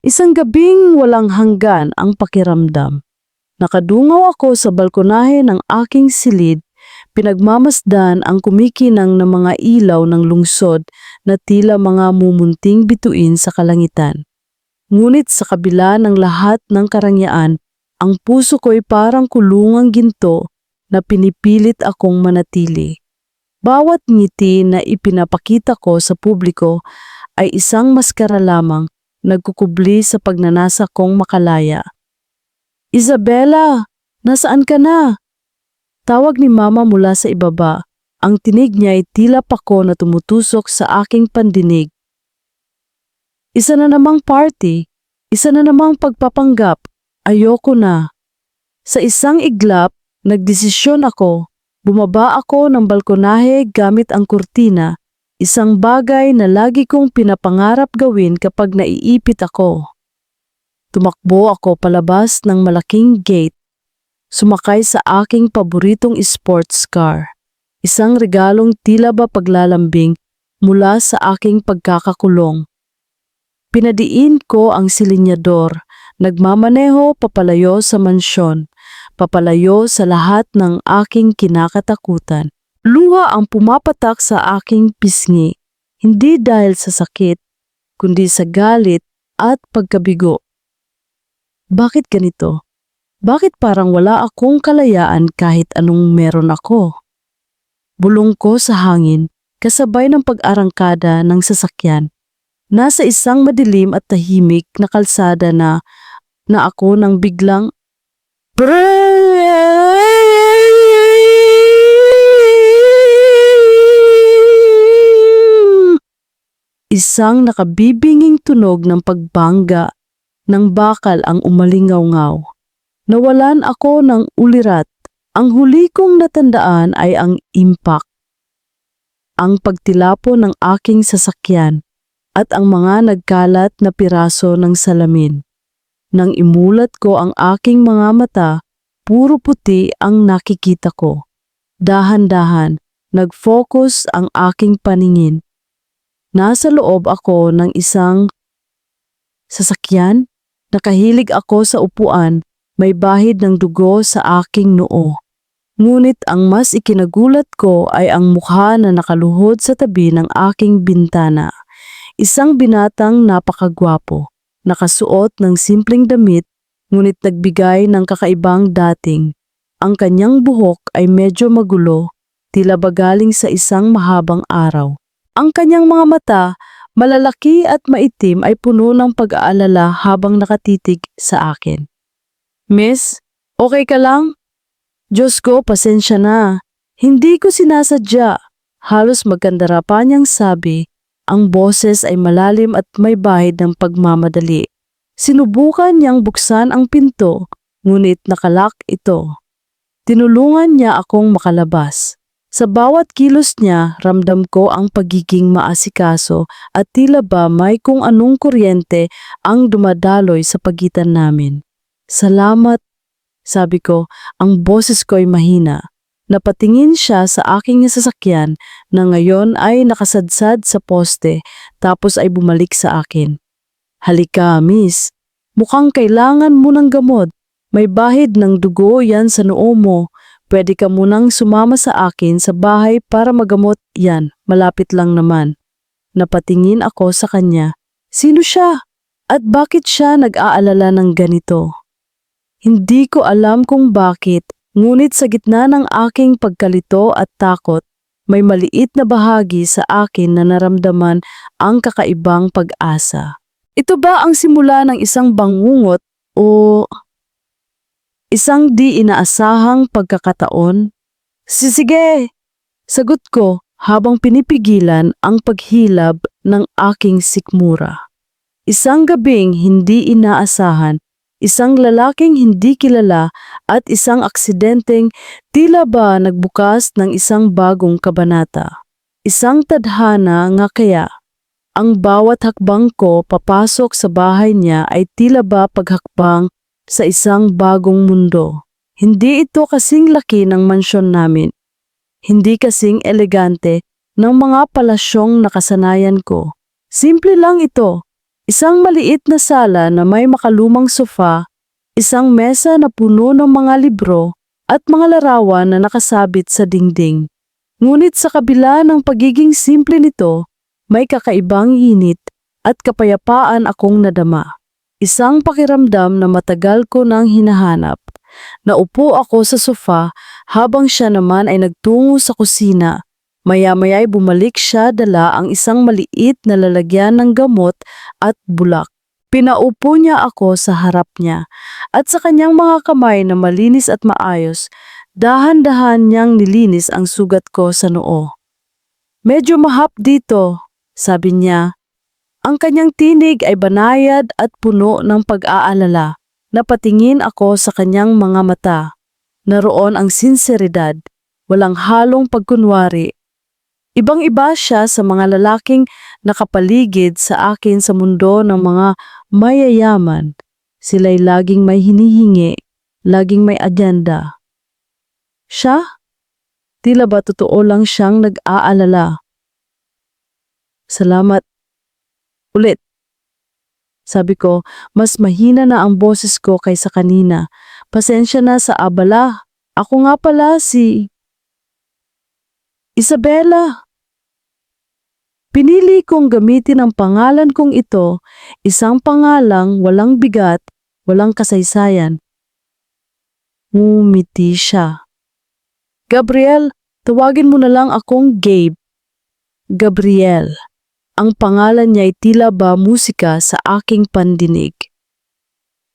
Isang gabing walang hanggan ang pakiramdam. Nakadungaw ako sa balkonahe ng aking silid, pinagmamasdan ang kumikinang ng mga ilaw ng lungsod na tila mga mumunting bituin sa kalangitan. Ngunit sa kabila ng lahat ng karangyaan, ang puso ko'y parang kulungang ginto na pinipilit akong manatili. Bawat ngiti na ipinapakita ko sa publiko ay isang maskara lamang nagkukubli sa pagnanasa kong makalaya. "Isabela, nasaan ka na?" Tawag ni Mama mula sa ibaba. Ang tinig niya ay tila pako na tumutusok sa aking pandinig. Isa na namang party, isa na namang pagpapanggap. Ayoko na. Sa isang iglap, nagdesisyon ako. Bumaba ako ng balkonahe gamit ang kurtina, isang bagay na lagi kong pinapangarap gawin kapag naiipit ako. Tumakbo ako palabas ng malaking gate, sumakay sa aking paboritong sports car, isang regalong tila ba paglalambing mula sa aking pagkakakulong. Pinadiin ko ang silinyador, nagmamaneho papalayo sa mansyon, papalayo sa lahat ng aking kinakatakutan. Luha ang pumapatak sa aking pisngi, hindi dahil sa sakit, kundi sa galit at pagkabigo. Bakit ganito? Bakit parang wala akong kalayaan kahit anong meron ako? Bulong ko sa hangin, kasabay ng pag-arangkada ng sasakyan. Nasa isang madilim at tahimik na kalsada na ako nang biglang isang nakabibinging tunog ng pagbangga ng bakal ang umalingaw-ngaw. Nawalan ako ng ulirat. Ang huli kong natandaan ay ang impact, ang pagtilapo ng aking sasakyan at ang mga nagkalat na piraso ng salamin. Nang imulat ko ang aking mga mata, puro puti ang nakikita ko. Dahan-dahan, nag-focus ang aking paningin. Nasa loob ako ng isang sasakyan. Nakahilig ako sa upuan, may bahid ng dugo sa aking noo. Ngunit ang mas ikinagulat ko ay ang mukha na nakaluhod sa tabi ng aking bintana. Isang binatang napakagwapo. Nakasuot ng simpleng damit, ngunit nagbigay ng kakaibang dating. Ang kanyang buhok ay medyo magulo, tila ba galing sa isang mahabang araw. Ang kanyang mga mata, malalaki at maitim, ay puno ng pag-aalala habang nakatitig sa akin. "Miss, okay ka lang?" "Diyos ko, pasensya na. Hindi ko sinasadya." Halos magkandara pa niyang sabi. Ang boses ay malalim at may bahid ng pagmamadali. Sinubukan niyang buksan ang pinto, ngunit nakalak ito. Tinulungan niya akong makalabas. Sa bawat kilos niya, ramdam ko ang pagiging maasikaso at tila ba may kung anong kuryente ang dumadaloy sa pagitan namin. "Salamat," sabi ko, ang boses ko ay mahina. Napatingin siya sa aking sasakyan na ngayon ay nakasadsad sa poste, tapos ay bumalik sa akin. "Halika, miss. Mukhang kailangan mo ng gamot. May bahid ng dugo yan sa noo mo. Pwede ka munang sumama sa akin sa bahay para magamot yan. Malapit lang naman." Napatingin ako sa kanya. Sino siya? At bakit siya nag-aalala ng ganito? Hindi ko alam kung bakit. Ngunit sa gitna ng aking pagkalito at takot, may maliit na bahagi sa akin na naramdaman ang kakaibang pag-asa. Ito ba ang simula ng isang bangungot o isang di inaasahang pagkakataon? Sige, sagot ko habang pinipigilan ang paghilab ng aking sikmura. Isang gabing hindi inaasahan, isang lalaking hindi kilala at isang aksidenteng tila ba nagbukas ng isang bagong kabanata. Isang tadhana nga kaya. Ang bawat hakbang ko papasok sa bahay niya ay tila ba paghakbang sa isang bagong mundo. Hindi ito kasing laki ng mansyon namin. Hindi kasing elegante ng mga palasyong nakasanayan ko. Simple lang ito. Isang maliit na sala na may makalumang sofa, isang mesa na puno ng mga libro at mga larawan na nakasabit sa dingding. Ngunit sa kabila ng pagiging simple nito, may kakaibang init at kapayapaan akong nadama. Isang pakiramdam na matagal ko nang hinahanap. Naupo ako sa sofa habang siya naman ay nagtungo sa kusina. Maya-maya ay bumalik siya dala ang isang maliit na lalagyan ng gamot at bulak. Pinaupo niya ako sa harap niya at sa kanyang mga kamay na malinis at maayos, dahan-dahan niyang nilinis ang sugat ko sa noo. "Medyo mahap dito," sabi niya. Ang kanyang tinig ay banayad at puno ng pag-aalala. Napatingin ako sa kanyang mga mata. Naroon ang sinseridad, walang halong pagkunwari. Ibang-iba siya sa mga lalaking nakapaligid sa akin sa mundo ng mga mayayaman. Sila'y laging may hinihingi, laging may agenda. Siya? Tila ba totoo lang siyang nag-aalala? "Salamat ulit." Sabi ko, mas mahina na ang boses ko kaysa kanina. "Pasensya na sa abala. Ako nga pala si Isabela." Pinili kong gamitin ang pangalan kong ito, isang pangalang walang bigat, walang kasaysayan. Ngumiti siya. "Gabriel, tawagin mo na lang akong Gabe." Gabriel. Ang pangalan niya ay tila ba musika sa aking pandinig.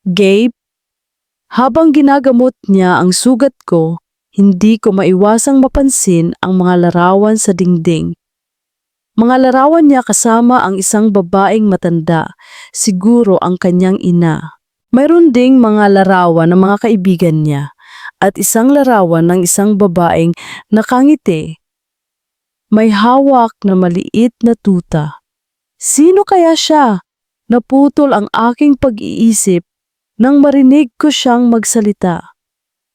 "Gabe?" Habang ginagamot niya ang sugat ko, hindi ko maiwasang mapansin ang mga larawan sa dingding. Mga larawan niya kasama ang isang babaeng matanda, siguro ang kanyang ina. Mayroon ding mga larawan ng mga kaibigan niya, at isang larawan ng isang babaeng nakangiti. May hawak na maliit na tuta. Sino kaya siya? Naputol ang aking pag-iisip nang marinig ko siyang magsalita.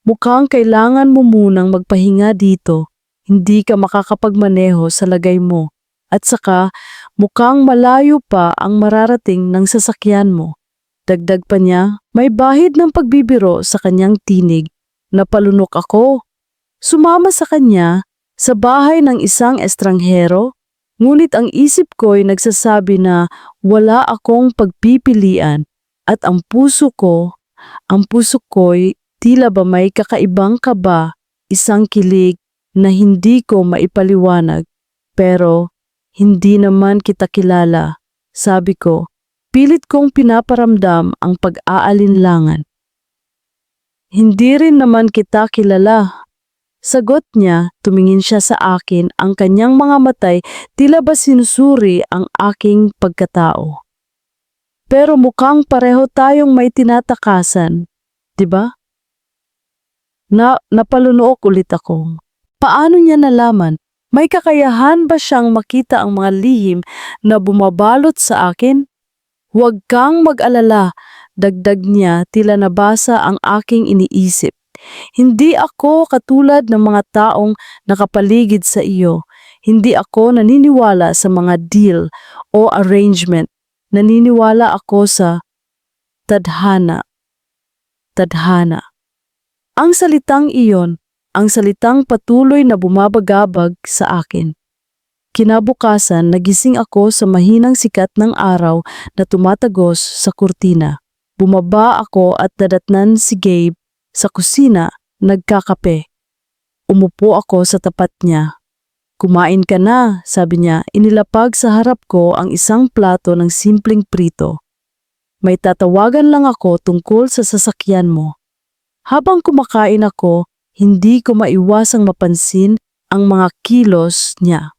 "Mukhang kailangan mo munang magpahinga dito. Hindi ka makakapagmaneho sa lagay mo. At saka, mukhang malayo pa ang mararating ng sasakyan mo." Dagdag pa niya, may bahid ng pagbibiro sa kanyang tinig. Napalunok ako. Sumama sa kanya sa bahay ng isang estranghero, ngunit ang isip ko'y nagsasabi na wala akong pagpipilian at ang puso ko'y tila ba may kakaibang kaba, isang kilig na hindi ko maipaliwanag. "Pero hindi naman kita kilala," sabi ko. Pilit kong pinaparamdam ang pag-aalinlangan. "Hindi rin naman kita kilala." Sagot niya, tumingin siya sa akin, ang kanyang mga matay tila ba sinusuri ang aking pagkatao. "Pero mukhang pareho tayong may tinatakasan, di ba?" Napalunok ulit ako. Paano niya nalaman? May kakayahan ba siyang makita ang mga lihim na bumabalot sa akin? "Huwag kang mag-alala," dagdag niya, tila nabasa ang aking iniisip. "Hindi ako katulad ng mga taong nakapaligid sa iyo. Hindi ako naniniwala sa mga deal o arrangement. Naniniwala ako sa tadhana." Tadhana. Ang salitang iyon, ang salitang patuloy na bumabagabag sa akin. Kinabukasan, nagising ako sa mahinang sikat ng araw na tumatagos sa kurtina. Bumaba ako at nadatnan si Gabe sa kusina, nagkakape. Umupo ako sa tapat niya. "Kumain ka na," sabi niya. Inilapag sa harap ko ang isang plato ng simpleng prito. "May tatawagan lang ako tungkol sa sasakyan mo." Habang kumakain ako, hindi ko maiwasang mapansin ang mga kilos niya.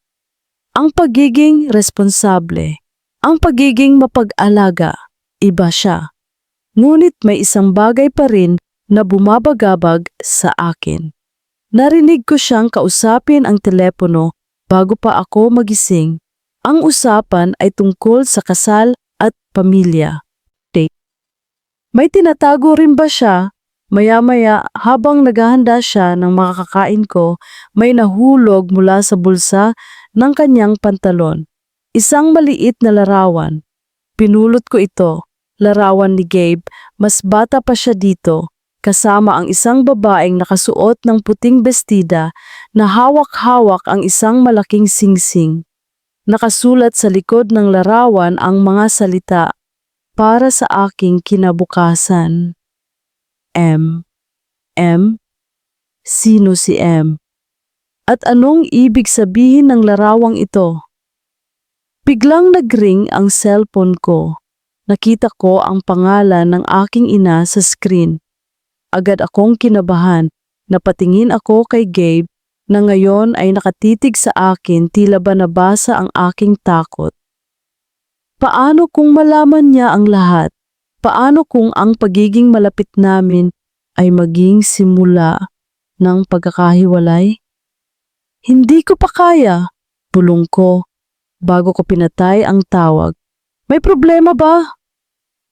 Ang pagiging responsable, ang pagiging mapag-alaga, iba siya. Ngunit may isang bagay pa rin na bumabagabag sa akin. Narinig ko siyang kausapin ang telepono bago pa ako magising. Ang usapan ay tungkol sa kasal at pamilya. May tinatago rin ba siya? Maya-maya, habang naghahanda siya ng makakain ko, may nahulog mula sa bulsa ng kanyang pantalon. Isang maliit na larawan. Pinulot ko ito. Larawan ni Gabe, mas bata pa siya dito, kasama ang isang babaeng nakasuot ng puting bestida na hawak-hawak ang isang malaking singsing. Nakasulat sa likod ng larawan ang mga salita, "Para sa aking kinabukasan." M. M? Sino si M? At anong ibig sabihin ng larawang ito? Biglang nagring ang cellphone ko. Nakita ko ang pangalan ng aking ina sa screen. Agad akong kinabahan. Napatingin ako kay Gabe na ngayon ay nakatitig sa akin, tila ba nabasa ang aking takot. Paano kung malaman niya ang lahat? Paano kung ang pagiging malapit namin ay maging simula ng pagkakahiwalay? Hindi ko pa kaya, bulong ko, bago ko pinatay ang tawag. May problema ba?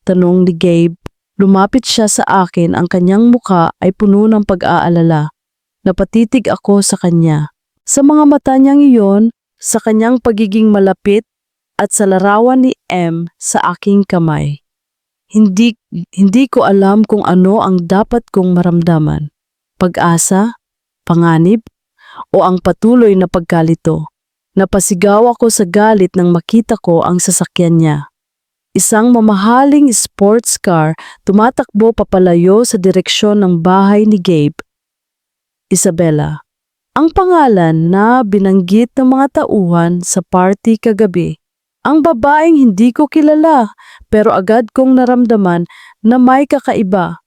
Tanong ni Gabe. Lumapit siya sa akin, ang kanyang muka ay puno ng pag-aalala. Napatitig ako sa kanya. Sa mga mata niyang iyon, sa kanyang pagiging malapit, at sa larawan ni M sa aking kamay. Hindi ko alam kung ano ang dapat kong maramdaman. Pag-asa, panganib, o ang patuloy na pagkalito. Napasigaw ako sa galit nang makita ko ang sasakyan niya. Isang mamahaling sports car tumatakbo papalayo sa direksyon ng bahay ni Gabe. Isabela, ang pangalan na binanggit ng mga tauhan sa party kagabi. Ang babaeng hindi ko kilala, pero agad kong naramdaman na may kakaiba.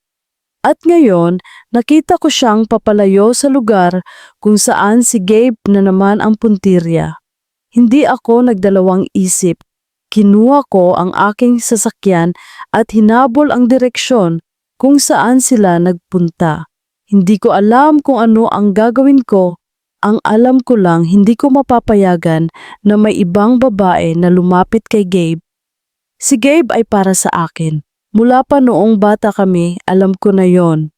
At ngayon, nakita ko siyang papalayo sa lugar kung saan si Gabe na naman ang puntirya. Hindi ako nagdalawang isip. Kinuha ko ang aking sasakyan at hinabol ang direksyon kung saan sila nagpunta. Hindi ko alam kung ano ang gagawin ko. Ang alam ko lang, hindi ko mapapayagan na may ibang babae na lumapit kay Gabe. Si Gabe ay para sa akin. Mula pa noong bata kami, alam ko na yon.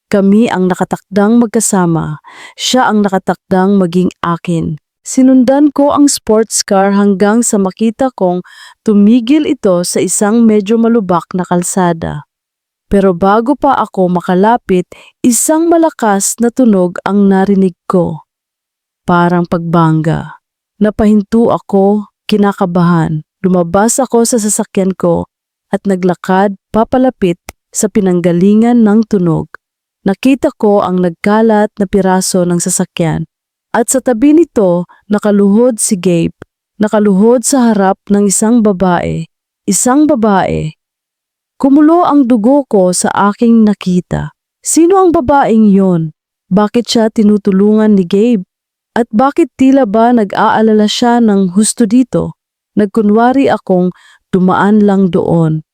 Kami ang nakatakdang magkasama. Siya ang nakatakdang maging akin. Sinundan ko ang sports car hanggang sa makita kong tumigil ito sa isang medyo malubak na kalsada. Pero bago pa ako makalapit, isang malakas na tunog ang narinig ko. Parang pagbangga. Napahinto ako, kinakabahan. Lumabas ako sa sasakyan ko at naglakad papalapit sa pinanggalingan ng tunog. Nakita ko ang nagkalat na piraso ng sasakyan at sa tabi nito nakaluhod si Gabe. Nakaluhod sa harap ng isang babae. Isang babae. Kumulo ang dugo ko sa aking nakita. Sino ang babaeng yon? Bakit siya tinutulungan ni Gabe? At bakit tila ba nag-aalala siya ng husto dito? Nagkunwari akong dumaan lang doon.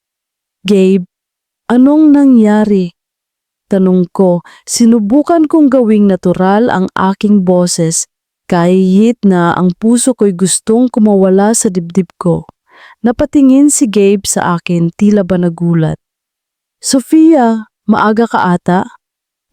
Gabe, anong nangyari? Tanong ko, sinubukan kong gawing natural ang aking boses, kahit na ang puso ko'y gustong kumawala sa dibdib ko. Napatingin si Gabe sa akin, tila ba nagulat. Sofia, maaga ka ata?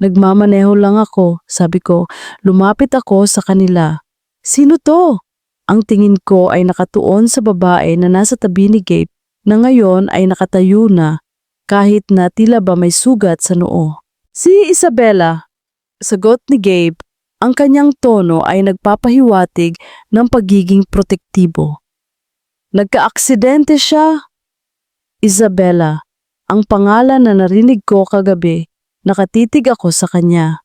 Nagmamaneho lang ako, sabi ko. Lumapit ako sa kanila. Sino to? Ang tingin ko ay nakatuon sa babae na nasa tabi ni Gabe na ngayon ay nakatayo na kahit na tila ba may sugat sa noo. Si Isabela, sagot ni Gabe. Ang kanyang tono ay nagpapahiwatig ng pagiging protektibo. Nagka-aksidente siya. Isabela, ang pangalan na narinig ko kagabi. Nakatitig ako sa kanya.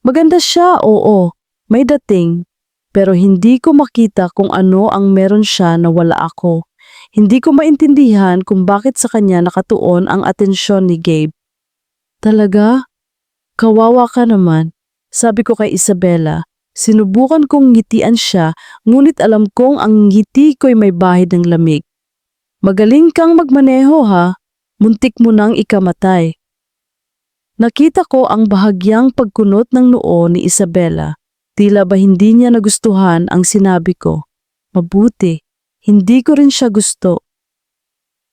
Maganda siya, oo, may dating, pero hindi ko makita kung ano ang meron siya na wala ako. Hindi ko maintindihan kung bakit sa kanya nakatuon ang atensyon ni Gabe. Talaga? Kawawa ka naman, sabi ko kay Isabela. Sinubukan kong ngitian siya, ngunit alam kong ang ngiti ko'y may bahid ng lamig. Magaling kang magmaneho ha, muntik mo nang ikamatay. Nakita ko ang bahagyang pagkunot ng noo ni Isabela. Tila ba hindi niya nagustuhan ang sinabi ko. Mabuti, hindi ko rin siya gusto.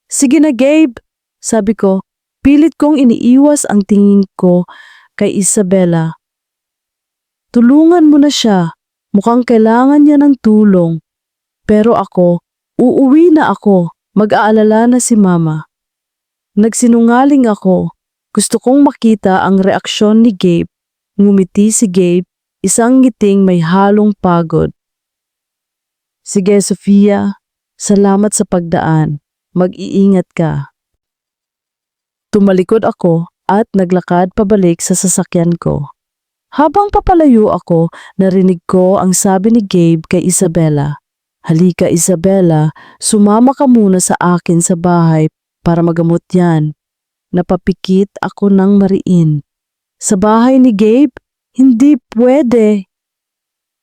Sige na Gabe, sabi ko. Pilit kong iniiwas ang tingin ko kay Isabela. Tulungan mo na siya. Mukhang kailangan niya ng tulong. Pero ako, uuwi na ako. Mag-aalala na si Mama. Nagsinungaling ako. Gusto kong makita ang reaksyon ni Gabe. Ngumiti si Gabe, isang ngiting may halong pagod. Sige, Sofia. Salamat sa pagdaan. Mag-iingat ka. Tumalikod ako at naglakad pabalik sa sasakyan ko. Habang papalayo ako, narinig ko ang sabi ni Gabe kay Isabela. Halika Isabela, sumama ka muna sa akin sa bahay para magamot yan. Napapikit ako ng mariin. Sa bahay ni Gabe? Hindi pwede.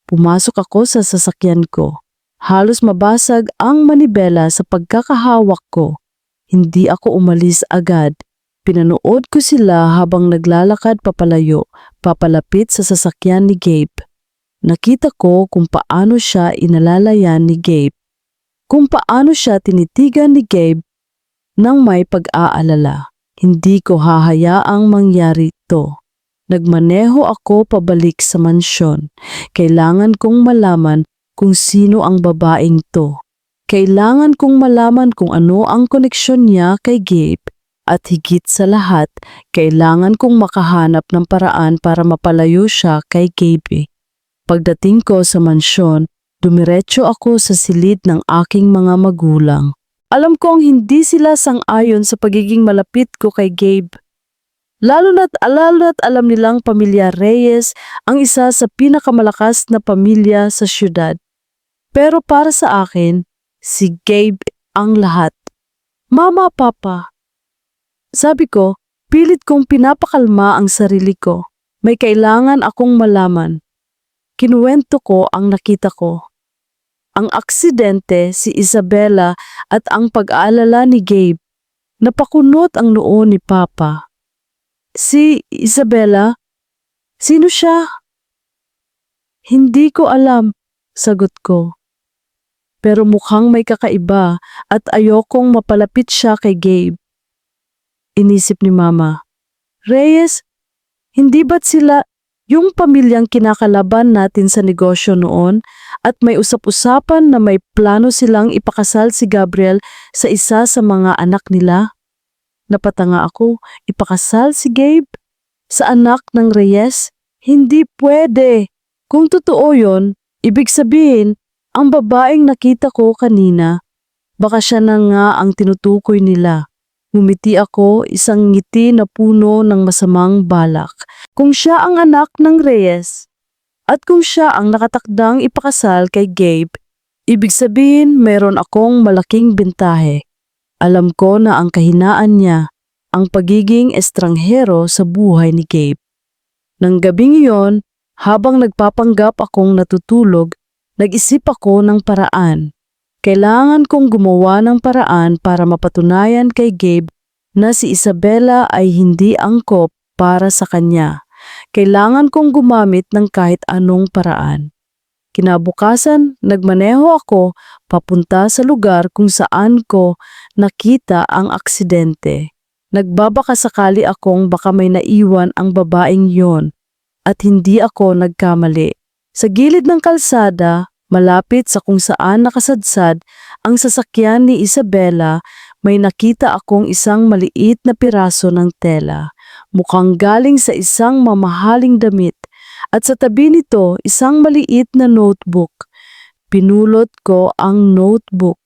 Pumasok ako sa sasakyan ko. Halos mabasag ang manibela sa pagkakahawak ko. Hindi ako umalis agad. Pinanood ko sila habang naglalakad papalayo, papalapit sa sasakyan ni Gabe. Nakita ko kung paano siya inalalayan ni Gabe. Kung paano siya tinitigan ni Gabe nang may pag-aalala. Hindi ko hahayaang mangyari ito. Nagmaneho ako pabalik sa mansyon. Kailangan kong malaman kung sino ang babaeng to. Kailangan kong malaman kung ano ang koneksyon niya kay Gabe. At higit sa lahat, kailangan kong makahanap ng paraan para mapalayo siya kay Gabe. Pagdating ko sa mansyon, dumiretso ako sa silid ng aking mga magulang. Alam kong hindi sila sang-ayon sa pagiging malapit ko kay Gabe. Lalo na't alam nilang pamilya Reyes ang isa sa pinakamalakas na pamilya sa syudad. Pero para sa akin, si Gabe ang lahat. Mama, Papa. Sabi ko, pilit kong pinapakalma ang sarili ko. May kailangan akong malaman. Kinuwento ko ang nakita ko. Ang aksidente, si Isabela at ang pag-aalala ni Gabe. Napakunot ang noo ni Papa. Si Isabela? Sino siya? Hindi ko alam, sagot ko. Pero mukhang may kakaiba at ayokong mapalapit siya kay Gabe. Inisip ni Mama. Reyes, hindi ba't sila yung pamilyang kinakalaban natin sa negosyo noon at may usap-usapan na may plano silang ipakasal si Gabriel sa isa sa mga anak nila? Napatanga ako, ipakasal si Gabe sa anak ng Reyes? Hindi pwede. Kung totoo yon, ibig sabihin, ang babaeng nakita ko kanina, baka siya na nga ang tinutukoy nila. Ngumiti ako, isang ngiti na puno ng masamang balak. Kung siya ang anak ng Reyes, at kung siya ang nakatakdang ipakasal kay Gabe, ibig sabihin meron akong malaking bentahe. Alam ko na ang kahinaan niya, ang pagiging estranghero sa buhay ni Gabe. Nang gabing iyon, habang nagpapanggap akong natutulog, nag-isip ako ng paraan. Kailangan kong gumawa ng paraan para mapatunayan kay Gabe na si Isabela ay hindi angkop para sa kanya. Kailangan kong gumamit ng kahit anong paraan. Kinabukasan, nagmaneho ako papunta sa lugar kung saan ko nakita ang aksidente. Nagbabaka sakali akong baka may naiwan ang babaeng yon at hindi ako nagkamali. Sa gilid ng kalsada, malapit sa kung saan nakasadsad ang sasakyan ni Isabela, may nakita akong isang maliit na piraso ng tela. Mukhang galing sa isang mamahaling damit at sa tabi nito isang maliit na notebook. Pinulot ko ang notebook.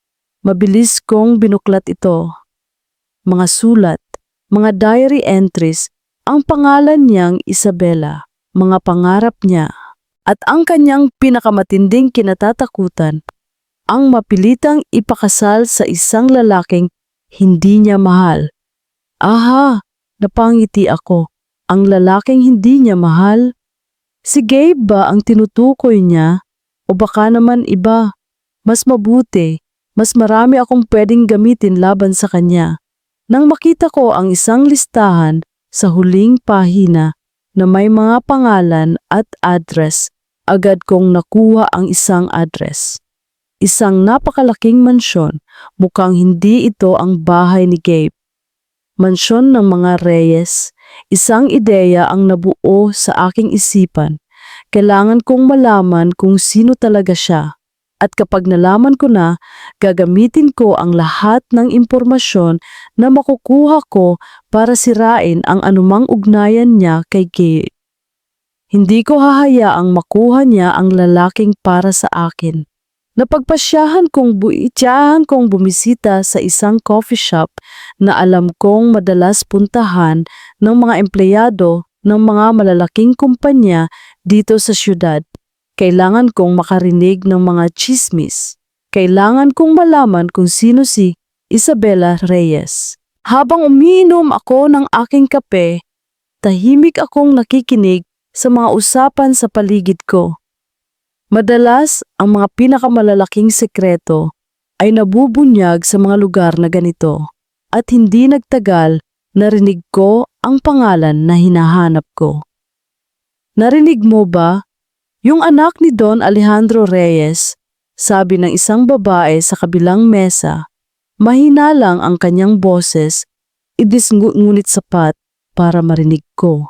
Mabilis kong binuklat ito. Mga sulat, mga diary entries, ang pangalan niyang Isabela, mga pangarap niya. At ang kanyang pinakamatinding kinatatakutan, ang mapilitang ipakasal sa isang lalaking hindi niya mahal. Aha, napangiti ako. Ang lalaking hindi niya mahal? Si Gabe ba ang tinutukoy niya? O baka naman iba? Mas mabuti, mas marami akong pwedeng gamitin laban sa kanya. Nang makita ko ang isang listahan sa huling pahina na may mga pangalan at address, agad kong nakuha ang isang address. Isang napakalaking mansyon, mukhang hindi ito ang bahay ni Gabe. Mansyon ng mga Reyes, isang ideya ang nabuo sa aking isipan. Kailangan kong malaman kung sino talaga siya. At kapag nalaman ko na, gagamitin ko ang lahat ng impormasyon na makukuha ko para sirain ang anumang ugnayan niya kay Gabe. Hindi ko hahayaang makuha niya ang lalaking para sa akin. Napagpasyahan kong bumisita sa isang coffee shop na alam kong madalas puntahan ng mga empleyado ng mga malalaking kumpanya dito sa syudad. Kailangan kong makarinig ng mga tsismis. Kailangan kong malaman kung sino si Isabela Reyes. Habang umiinom ako ng aking kape, tahimik akong nakikinig sa mga usapan sa paligid ko. Madalas, ang mga pinakamalalaking sekreto ay nabubunyag sa mga lugar na ganito. At hindi nagtagal, narinig ko ang pangalan na hinahanap ko. Narinig mo ba? Yung anak ni Don Alejandro Reyes, sabi ng isang babae sa kabilang mesa. Mahina lang ang kanyang boses, ngunit sapat para marinig ko.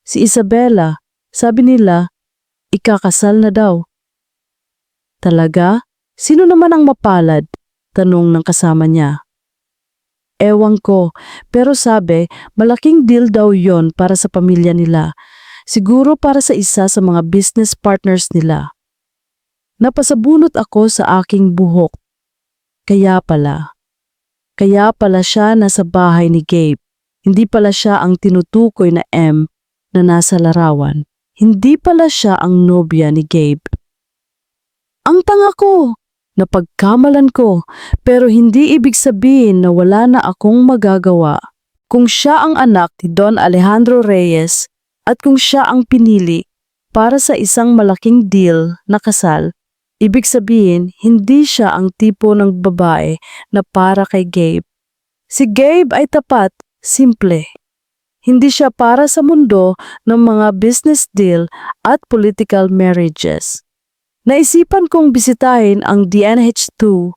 Si Isabela, sabi nila, ikakasal na daw. Talaga? Sino naman ang mapalad? Tanong ng kasama niya. Ewan ko, pero sabi, malaking deal daw yon para sa pamilya nila. Siguro para sa isa sa mga business partners nila. Napasabunot ako sa aking buhok. Kaya pala siya nasa bahay ni Gabe. Hindi pala siya ang tinutukoy na M na nasa larawan. Hindi pala siya ang nobya ni Gabe. Ang tanga ko! Napagkamalan ko, pero hindi ibig sabihin na wala na akong magagawa. Kung siya ang anak ni Don Alejandro Reyes at kung siya ang pinili para sa isang malaking deal na kasal, ibig sabihin hindi siya ang tipo ng babae na para kay Gabe. Si Gabe ay tapat, simple. Hindi siya para sa mundo ng mga business deal at political marriages. Naisipan kong bisitahin ang DNH2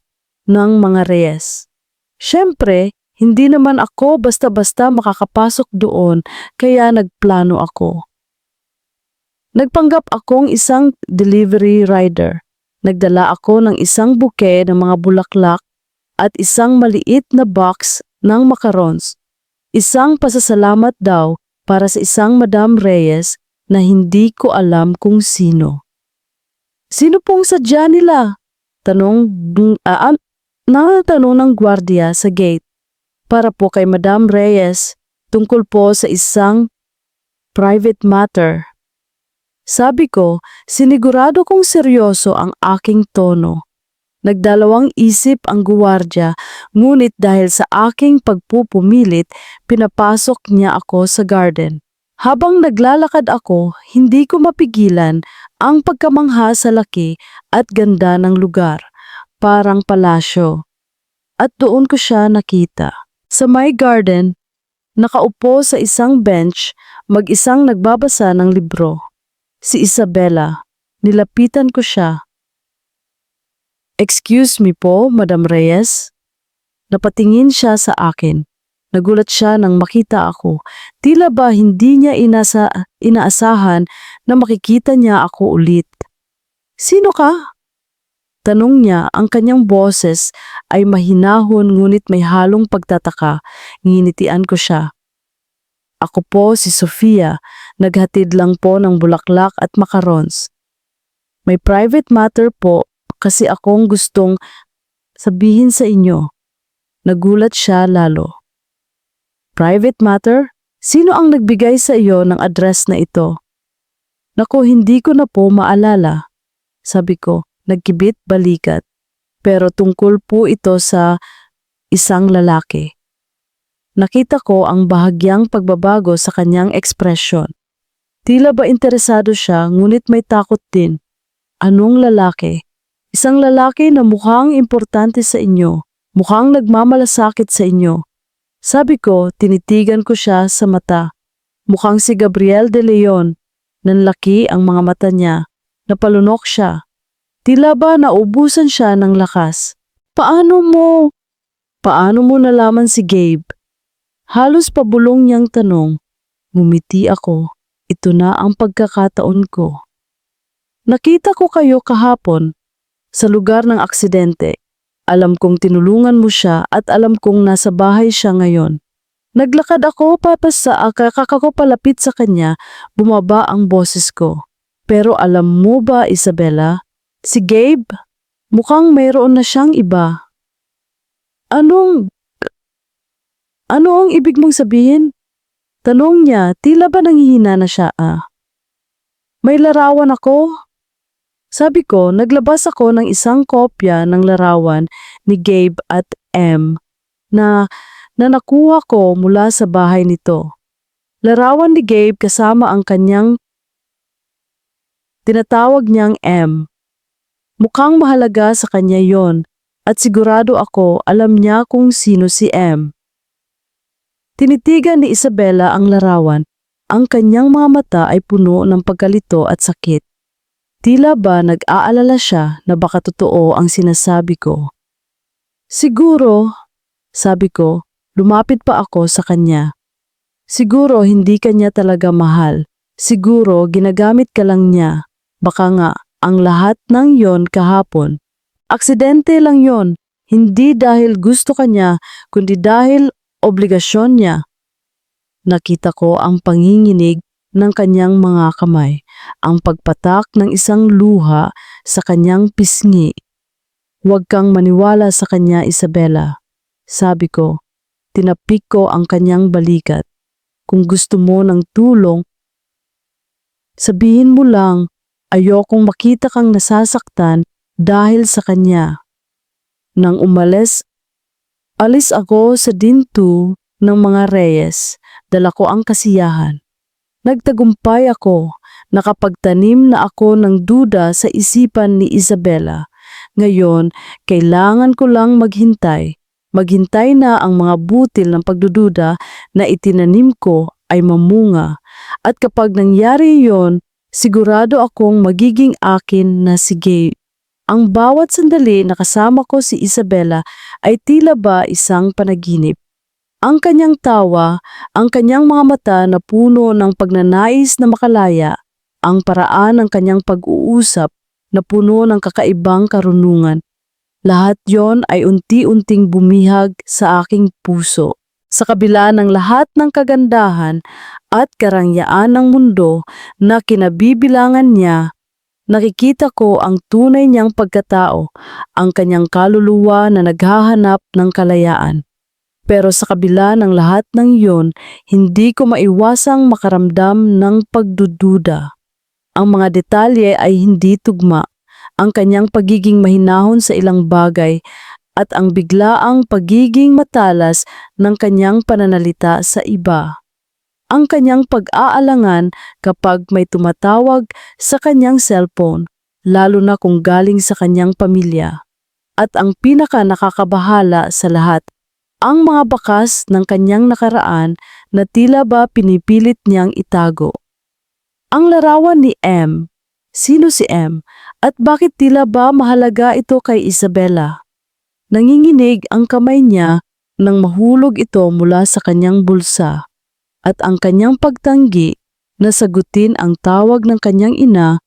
ng mga Reyes. Siyempre, hindi naman ako basta-basta makakapasok doon kaya nagplano ako. Nagpanggap akong isang delivery rider. Nagdala ako ng isang bouquet ng mga bulaklak at isang maliit na box ng macarons. Isang pasasalamat daw para sa isang Madam Reyes na hindi ko alam kung sino. Sino pong sadya nila? Tanong ng gwardiya sa gate. Para po kay Madam Reyes, tungkol po sa isang private matter. Sabi ko, sinigurado kong seryoso ang aking tono. Nagdalawang isip ang guwardya, ngunit dahil sa aking pagpupumilit, pinapasok niya ako sa garden. Habang naglalakad ako, hindi ko mapigilan ang pagkamangha sa laki at ganda ng lugar, parang palasyo. At doon ko siya nakita. Sa my garden, nakaupo sa isang bench, mag-isang nagbabasa ng libro. Si Isabela. Nilapitan ko siya. Excuse me po, Madam Reyes. Napatingin siya sa akin. Nagulat siya nang makita ako. Tila ba hindi niya inaasahan na makikita niya ako ulit. Sino ka? Tanong niya, ang kanyang boses ay mahinahon ngunit may halong pagtataka. Nginitian ko siya. Ako po si Sofia, naghatid lang po ng bulaklak at macarons. May private matter po kasi akong gustong sabihin sa inyo. Nagulat siya lalo. Private matter? Sino ang nagbigay sa iyo ng address na ito? Naku, hindi ko na po maalala. Sabi ko, nagkibit balikat. Pero tungkol po ito sa isang lalaki. Nakita ko ang bahagyang pagbabago sa kanyang ekspresyon. Tila ba interesado siya, ngunit may takot din. Anong lalaki? Isang lalaki na mukhang importante sa inyo, mukhang nagmamalasakit sa inyo. Sabi ko, tinitigan ko siya sa mata. Mukhang si Gabriel de Leon. Nanlaki ang mga mata niya. Napalunok siya. Tila ba naubusan siya ng lakas. Paano mo nalaman si Gabe? Halos pabulong niyang tanong. Ngumiti ako. Ito na ang pagkakataon ko. Nakita ko kayo kahapon. sa lugar ng aksidente. Alam kong tinulungan mo siya at alam kong nasa bahay siya ngayon. Naglakad ako kakako palapit sa kanya, bumaba ang boses ko. Pero alam mo ba, Isabela, si Gabe, mukhang mayroon na siyang iba. Ano ang ibig mong sabihin? Tanong niya, tila ba nanghihina na siya May larawan ako? Sabi ko, naglabas ako ng isang kopya ng larawan ni Gabe at M na nakuha ko mula sa bahay nito. Larawan ni Gabe kasama ang kanyang tinatawag niyang M. Mukhang mahalaga sa kanya yon at sigurado ako alam niya kung sino si M. Tinitigan ni Isabela ang larawan. Ang kanyang mga mata ay puno ng pagkalito at sakit. Tila ba nag-aalala siya na baka totoo ang sinasabi ko. Siguro, sabi ko, lumapit pa ako sa kanya. Siguro hindi kanya talaga mahal. Siguro ginagamit ka lang niya. Baka nga, ang lahat ng yon kahapon. Aksidente lang yon, hindi dahil gusto kanya, kundi dahil obligasyon niya. Nakita ko ang panginginig ng kanyang mga kamay, ang pagpatak ng isang luha sa kanyang pisngi. Huwag kang maniwala sa kanya, Isabela. Sabi ko, tinapik ko ang kanyang balikat. Kung gusto mo ng tulong, sabihin mo lang, ayokong makita kang nasasaktan dahil sa kanya. Nang alis ako sa dinto ng mga Reyes, dala ko ang kasiyahan. Nagtagumpay ako, nakapagtanim na ako ng duda sa isipan ni Isabela. Ngayon, kailangan ko lang maghintay. Maghintay na ang mga butil ng pagdududa na itinanim ko ay mamunga. At kapag nangyari yon, sigurado akong magiging akin na si Gabe. Ang bawat sandali na kasama ko si Isabela ay tila ba isang panaginip. Ang kanyang tawa, ang kanyang mga mata na puno ng pagnanais na makalaya, ang paraan ng kanyang pag-uusap na puno ng kakaibang karunungan. Lahat yon ay unti-unting bumihag sa aking puso. Sa kabila ng lahat ng kagandahan at karangyaan ng mundo na kinabibilangan niya, nakikita ko ang tunay niyang pagkatao, ang kanyang kaluluwa na naghahanap ng kalayaan. Pero sa kabila ng lahat ng iyon, hindi ko maiwasang makaramdam ng pagdududa. Ang mga detalye ay hindi tugma. Ang kanyang pagiging mahinahon sa ilang bagay at ang biglaang pagiging matalas ng kanyang pananalita sa iba. Ang kanyang pag-aalangan kapag may tumatawag sa kanyang cellphone, lalo na kung galing sa kanyang pamilya. At ang pinaka nakakabahala sa lahat, ang mga bakas ng kanyang nakaraan na tila ba pinipilit niyang itago. Ang larawan ni M. Sino si M? At bakit tila ba mahalaga ito kay Isabela? Nanginginig ang kamay niya nang mahulog ito mula sa kanyang bulsa. At ang kanyang pagtanggi na sagutin ang tawag ng kanyang ina.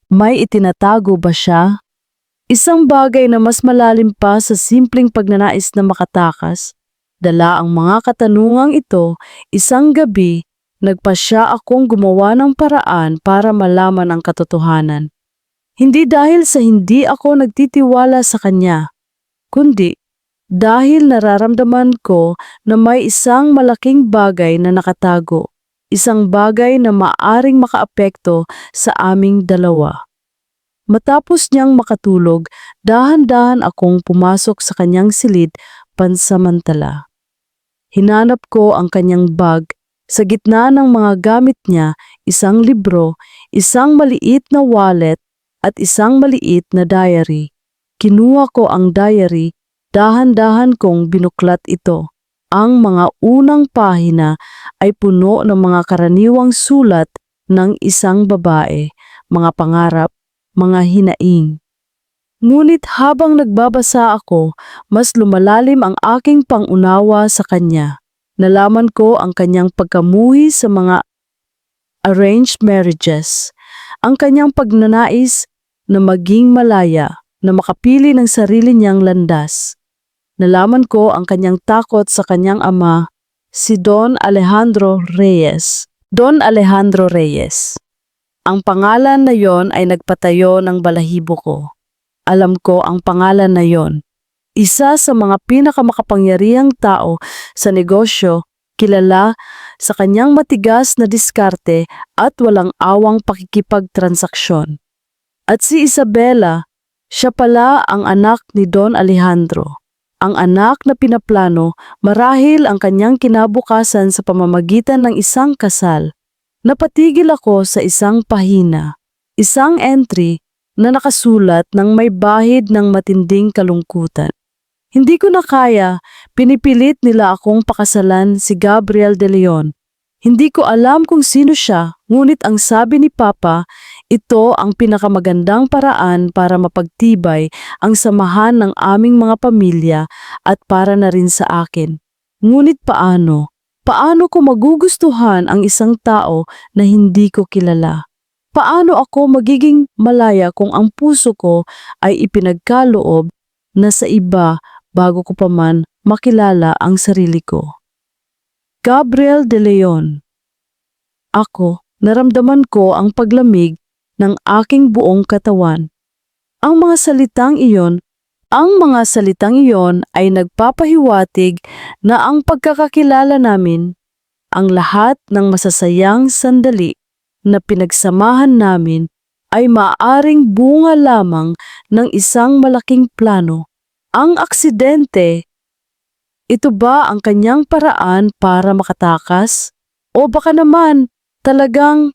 May itinatago ba siya? Isang bagay na mas malalim pa sa simpleng pagnanais na makatakas. Dala ang mga katanungang ito, isang gabi, nagpasya akong gumawa ng paraan para malaman ang katotohanan. Hindi dahil sa hindi ako nagtitiwala sa kanya, kundi dahil nararamdaman ko na may isang malaking bagay na nakatago, isang bagay na maaring makaapekto sa aming dalawa. Matapos niyang makatulog, dahan-dahan akong pumasok sa kanyang silid pansamantala. Hinanap ko ang kanyang bag. Sa gitna ng mga gamit niya, isang libro, isang maliit na wallet, at isang maliit na diary. Kinuha ko ang diary, dahan-dahan kong binuklat ito. Ang mga unang pahina ay puno ng mga karaniwang sulat ng isang babae, mga pangarap, mga hinaing. Ngunit habang nagbabasa ako, mas lumalalim ang aking pangunawa sa kanya. Nalaman ko ang kanyang pagkamuhi sa mga arranged marriages, ang kanyang pagnanais na maging malaya, na makapili ng sarili niyang landas. Nalaman ko ang kanyang takot sa kanyang ama, si Don Alejandro Reyes. Don Alejandro Reyes. Ang pangalan na yon ay nagpatayo ng balahibo ko. Alam ko ang pangalan na yon. Isa sa mga pinakamakapangyarihang tao sa negosyo, kilala sa kanyang matigas na diskarte at walang awang pakikipagtransaksyon. At si Isabela, siya pala ang anak ni Don Alejandro. Ang anak na pinaplano marahil ang kanyang kinabukasan sa pamamagitan ng isang kasal. Napatigil ako sa isang pahina, isang entry na nakasulat ng may bahid ng matinding kalungkutan. Hindi ko na kaya, pinipilit nila akong pakasalan si Gabriel de Leon. Hindi ko alam kung sino siya, ngunit ang sabi ni Papa, ito ang pinakamagandang paraan para mapagtibay ang samahan ng aming mga pamilya at para na rin sa akin. Ngunit paano? Paano ko magugustuhan ang isang tao na hindi ko kilala? Paano ako magiging malaya kung ang puso ko ay ipinagkaloob na sa iba bago ko pa man makilala ang sarili ko? Gabriel de Leon. Ako, naramdaman ko ang paglamig ng aking buong katawan. Ang mga salitang iyon ay nagpapahiwatig na ang pagkakakilala namin, ang lahat ng masasayang sandali na pinagsamahan namin ay maaaring bunga lamang ng isang malaking plano. Ang aksidente, ito ba ang kanyang paraan para makatakas? O baka naman talagang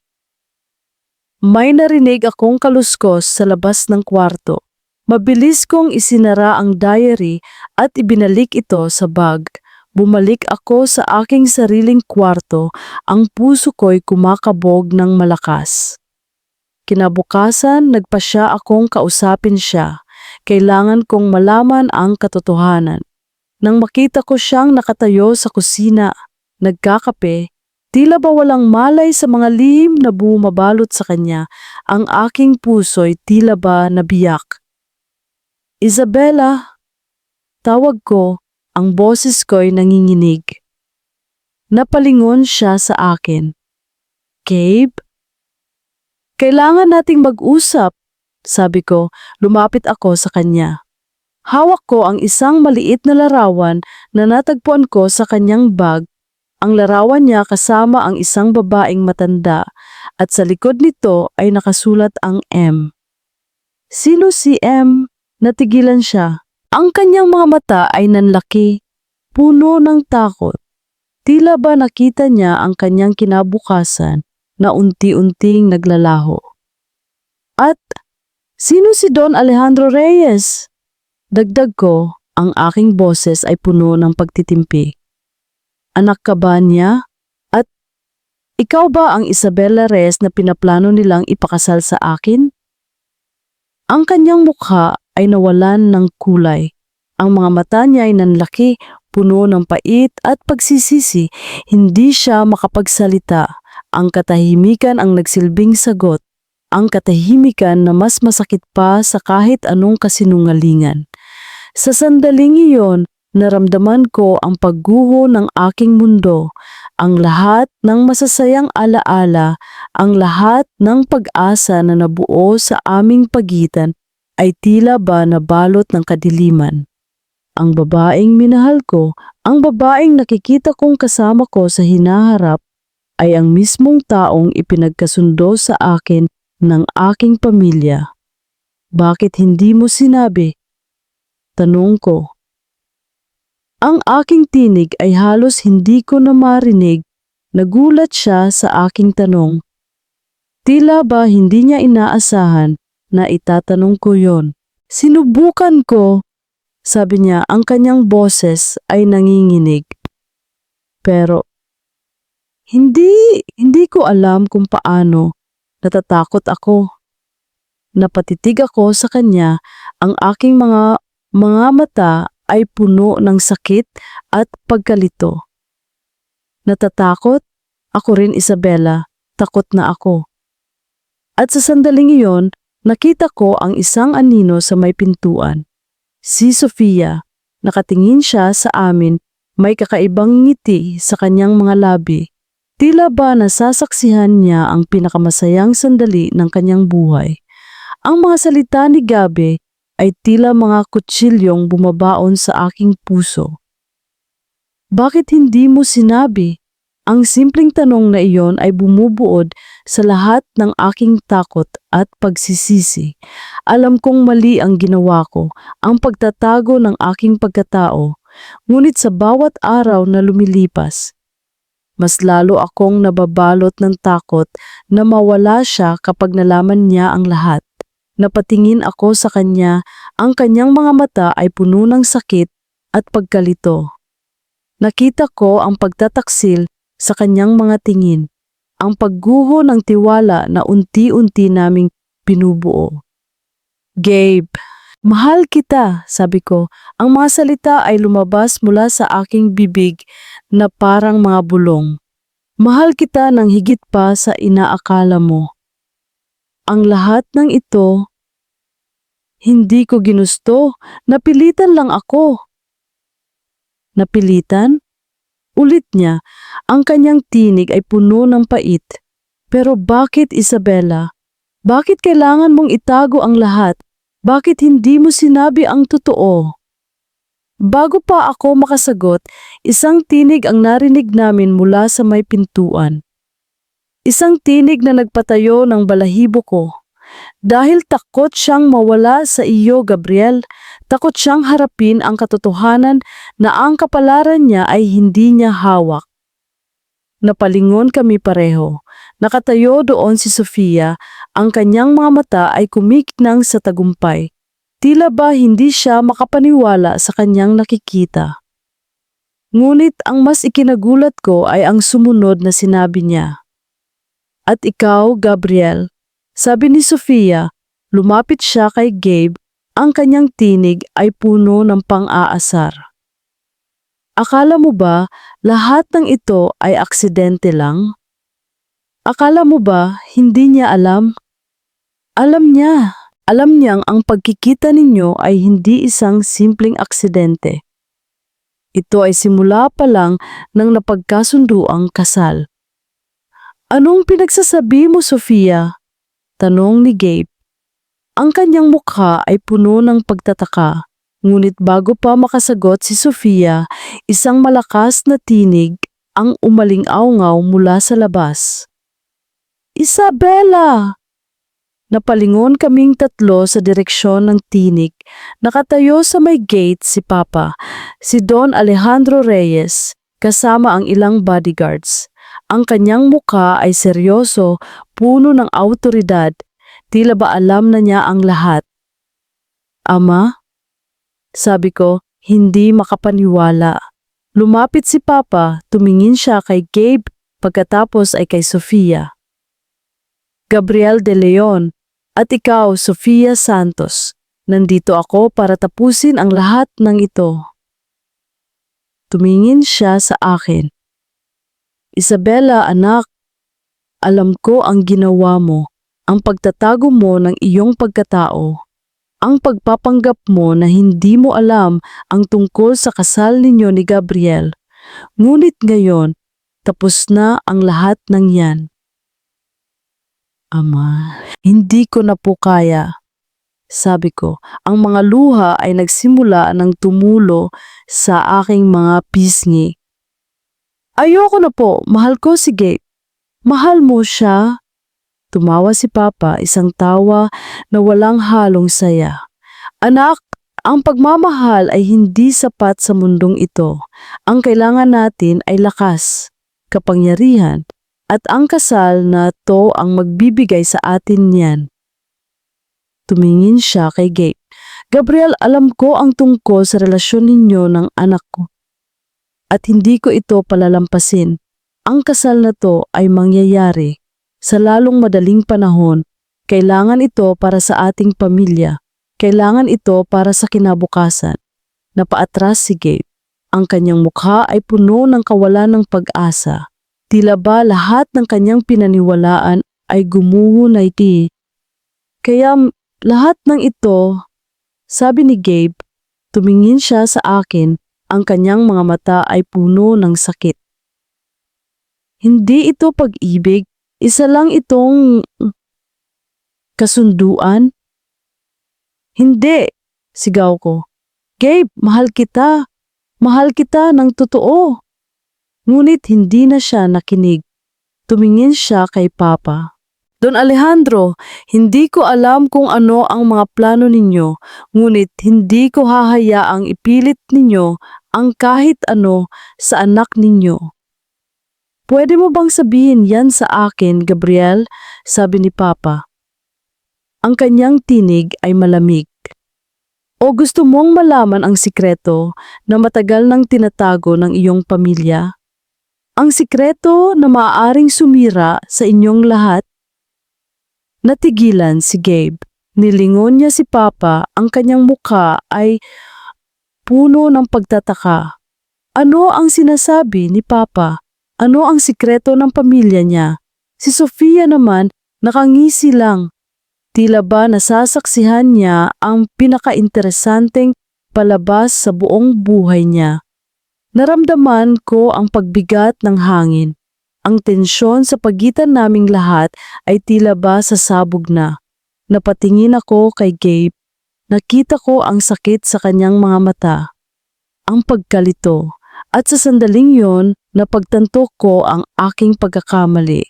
may narinig akong kaluskos sa labas ng kwarto. Mabilis kong isinara ang diary at ibinalik ito sa bag. Bumalik ako sa aking sariling kwarto, ang puso ko'y kumakabog ng malakas. Kinabukasan, nagpasya akong kausapin siya. Kailangan kong malaman ang katotohanan. Nang makita ko siyang nakatayo sa kusina, nagkakape, tila ba walang malay sa mga lihim na bumabalot sa kanya, ang aking puso'y tila ba nabiyak. Isabela, tawag ko, ang boses ko'y nanginginig. Napalingon siya sa akin. Gabe? Kailangan nating mag-usap, sabi ko, lumapit ako sa kanya. Hawak ko ang isang maliit na larawan na natagpuan ko sa kanyang bag. Ang larawan niya kasama ang isang babaeng matanda at sa likod nito ay nakasulat ang M. Sino si M? Natigilan siya. Ang kanyang mga mata ay nanlaki, puno ng takot. Tila ba nakita niya ang kanyang kinabukasan na unti-unting naglalaho. At sino si Don Alejandro Reyes? Dagdag ko, ang aking boses ay puno ng pagtitimpi. Anak ka ba niya? At ikaw ba ang Isabela Reyes na pinaplano nilang ipakasal sa akin? Ang kanyang mukha ay nawalan ng kulay. Ang mga mata niya ay nanlaki, puno ng pait at pagsisisi. Hindi siya makapagsalita. Ang katahimikan ang nagsilbing sagot. Ang katahimikan na mas masakit pa sa kahit anong kasinungalingan. Sa sandaling iyon, naramdaman ko ang pagguho ng aking mundo, ang lahat ng masasayang alaala, ang lahat ng pag-asa na nabuo sa aming pagitan ay tila ba nabalot ng kadiliman. Ang babaeng minahal ko, ang babaeng nakikita kong kasama ko sa hinaharap, ay ang mismong taong ipinagkasundo sa akin ng aking pamilya. Bakit hindi mo sinabi? Tanong ko. Ang aking tinig ay halos hindi ko na marinig. Nagulat siya sa aking tanong. Tila ba hindi niya inaasahan na itatanong ko yon. Sinubukan ko, sabi niya, ang kanyang boses ay nanginginig. Pero hindi ko alam kung paano. Natatakot ako. Napatitig ako sa kanya, ang aking mga mata ay puno ng sakit at pagkalito. Natatakot? Ako rin, Isabela, takot na ako. At sa sandaling iyon, nakita ko ang isang anino sa may pintuan. Si Sofia, nakatingin siya sa amin, may kakaibang ngiti sa kanyang mga labi. Tila ba nasasaksihan niya ang pinakamasayang sandali ng kanyang buhay. Ang mga salita ni Gabi ay tila mga kutsilyong bumabaon sa aking puso. Bakit hindi mo sinabi? Ang simpleng tanong na iyon ay bumubuod sa lahat ng aking takot at pagsisisi. Alam kong mali ang ginawa ko, ang pagtatago ng aking pagkatao. Ngunit sa bawat araw na lumilipas, mas lalo akong nababalot ng takot na mawala siya kapag nalaman niya ang lahat. Napatingin ako sa kanya, ang kanyang mga mata ay puno ng sakit at pagkalito. Nakita ko ang pagtataksil sa kanyang mga tingin, ang pagguho ng tiwala na unti-unti naming pinubuo. Gabe, mahal kita, sabi ko. Ang mga salita ay lumabas mula sa aking bibig na parang mga bulong. Mahal kita ng higit pa sa inaakala mo. Ang lahat ng ito, hindi ko ginusto, napilitan lang ako. Napilitan? Ulit niya, ang kanyang tinig ay puno ng pait. Pero bakit, Isabela? Bakit kailangan mong itago ang lahat? Bakit hindi mo sinabi ang totoo? Bago pa ako makasagot, isang tinig ang narinig namin mula sa may pintuan. Isang tinig na nagpatayo ng balahibo ko. Dahil takot siyang mawala sa iyo, Gabriel, takot siyang harapin ang katotohanan na ang kapalaran niya ay hindi niya hawak. Napalingon kami pareho. Nakatayo doon si Sofia, ang kanyang mga mata ay kumikinang sa tagumpay. Tila ba hindi siya makapaniwala sa kanyang nakikita. Ngunit ang mas ikinagulat ko ay ang sumunod na sinabi niya. At ikaw, Gabriel, sabi ni Sofia, lumapit siya kay Gabe, ang kanyang tinig ay puno ng pang-aasar. Akala mo ba lahat ng ito ay aksidente lang? Akala mo ba hindi niya alam? Alam niya. Alam niyang ang pagkikita ninyo ay hindi isang simpleng aksidente. Ito ay simula pa lang ng napagkasunduang kasal. Anong pinagsasabi mo, Sofia? Tanong ni Gabe. Ang kanyang mukha ay puno ng pagtataka, ngunit bago pa makasagot si Sofia, isang malakas na tinig ang umaling-awngaw mula sa labas. Isabela! Napalingon kaming tatlo sa direksyon ng tinig. Nakatayo sa may gate si Papa, si Don Alejandro Reyes, kasama ang ilang bodyguards. Ang kanyang mukha ay seryoso, puno ng awtoridad. Tila ba alam na niya ang lahat. Ama? Sabi ko, hindi makapaniwala. Lumapit si Papa, tumingin siya kay Gabe, pagkatapos ay kay Sofia. Gabriel de Leon, at ikaw, Sofia Santos, nandito ako para tapusin ang lahat ng ito. Tumingin siya sa akin. Isabela, anak, alam ko ang ginawa mo, ang pagtatago mo ng iyong pagkatao, ang pagpapanggap mo na hindi mo alam ang tungkol sa kasal ninyo ni Gabriel. Ngunit ngayon, tapos na ang lahat ng yan. Ama, hindi ko na po kaya. Sabi ko, ang mga luha ay nagsimula ng tumulo sa aking mga pisngi. Ayoko na po, mahal ko si Gabe. Mahal mo siya? Tumawa si Papa, isang tawa na walang halong saya. Anak, ang pagmamahal ay hindi sapat sa mundong ito. Ang kailangan natin ay lakas, kapangyarihan, at ang kasal na to ang magbibigay sa atin niyan. Tumingin siya kay Gabe. Gabriel, alam ko ang tungkol sa relasyon ninyo ng anak ko. At hindi ko ito palalampasin. Ang kasal na to ay mangyayari sa lalong madaling panahon. Kailangan ito para sa ating pamilya. Kailangan ito para sa kinabukasan. Napaatras si Gabe. Ang kanyang mukha ay puno ng kawalan ng pag-asa. Tila ba lahat ng kanyang pinaniwalaan ay gumuho na iti. Kaya lahat ng ito, sabi ni Gabe, tumingin siya sa akin, ang kanyang mga mata ay puno ng sakit. Hindi ito pag-ibig, isa lang itong kasunduan. Hindi, sigaw ko. Gabe, mahal kita. Mahal kita ng totoo. Ngunit hindi na siya nakinig. Tumingin siya kay Papa. Don Alejandro, hindi ko alam kung ano ang mga plano ninyo, ngunit hindi ko hahayaang ipilit ninyo ang kahit ano sa anak ninyo. Pwede mo bang sabihin yan sa akin, Gabriel? Sabi ni Papa. Ang kanyang tinig ay malamig. O gusto mong malaman ang sikreto na matagal nang tinatago ng iyong pamilya? Ang sikreto na maaaring sumira sa inyong lahat? Natigilan si Gabe. Nilingon niya si Papa, ang kanyang mukha ay puno ng pagtataka. Ano ang sinasabi ni Papa? Ano ang sikreto ng pamilya niya? Si Sofia naman nakangisi lang. Tila ba nasasaksihan niya ang pinakainteresanteng palabas sa buong buhay niya. Naramdaman ko ang pagbigat ng hangin. Ang tensyon sa pagitan naming lahat ay tila ba sasabog na. Napatingin ako kay Gabe. Nakita ko ang sakit sa kanyang mga mata. Ang pagkalito. At sa sandaling yon, napagtanto ko ang aking pagkakamali.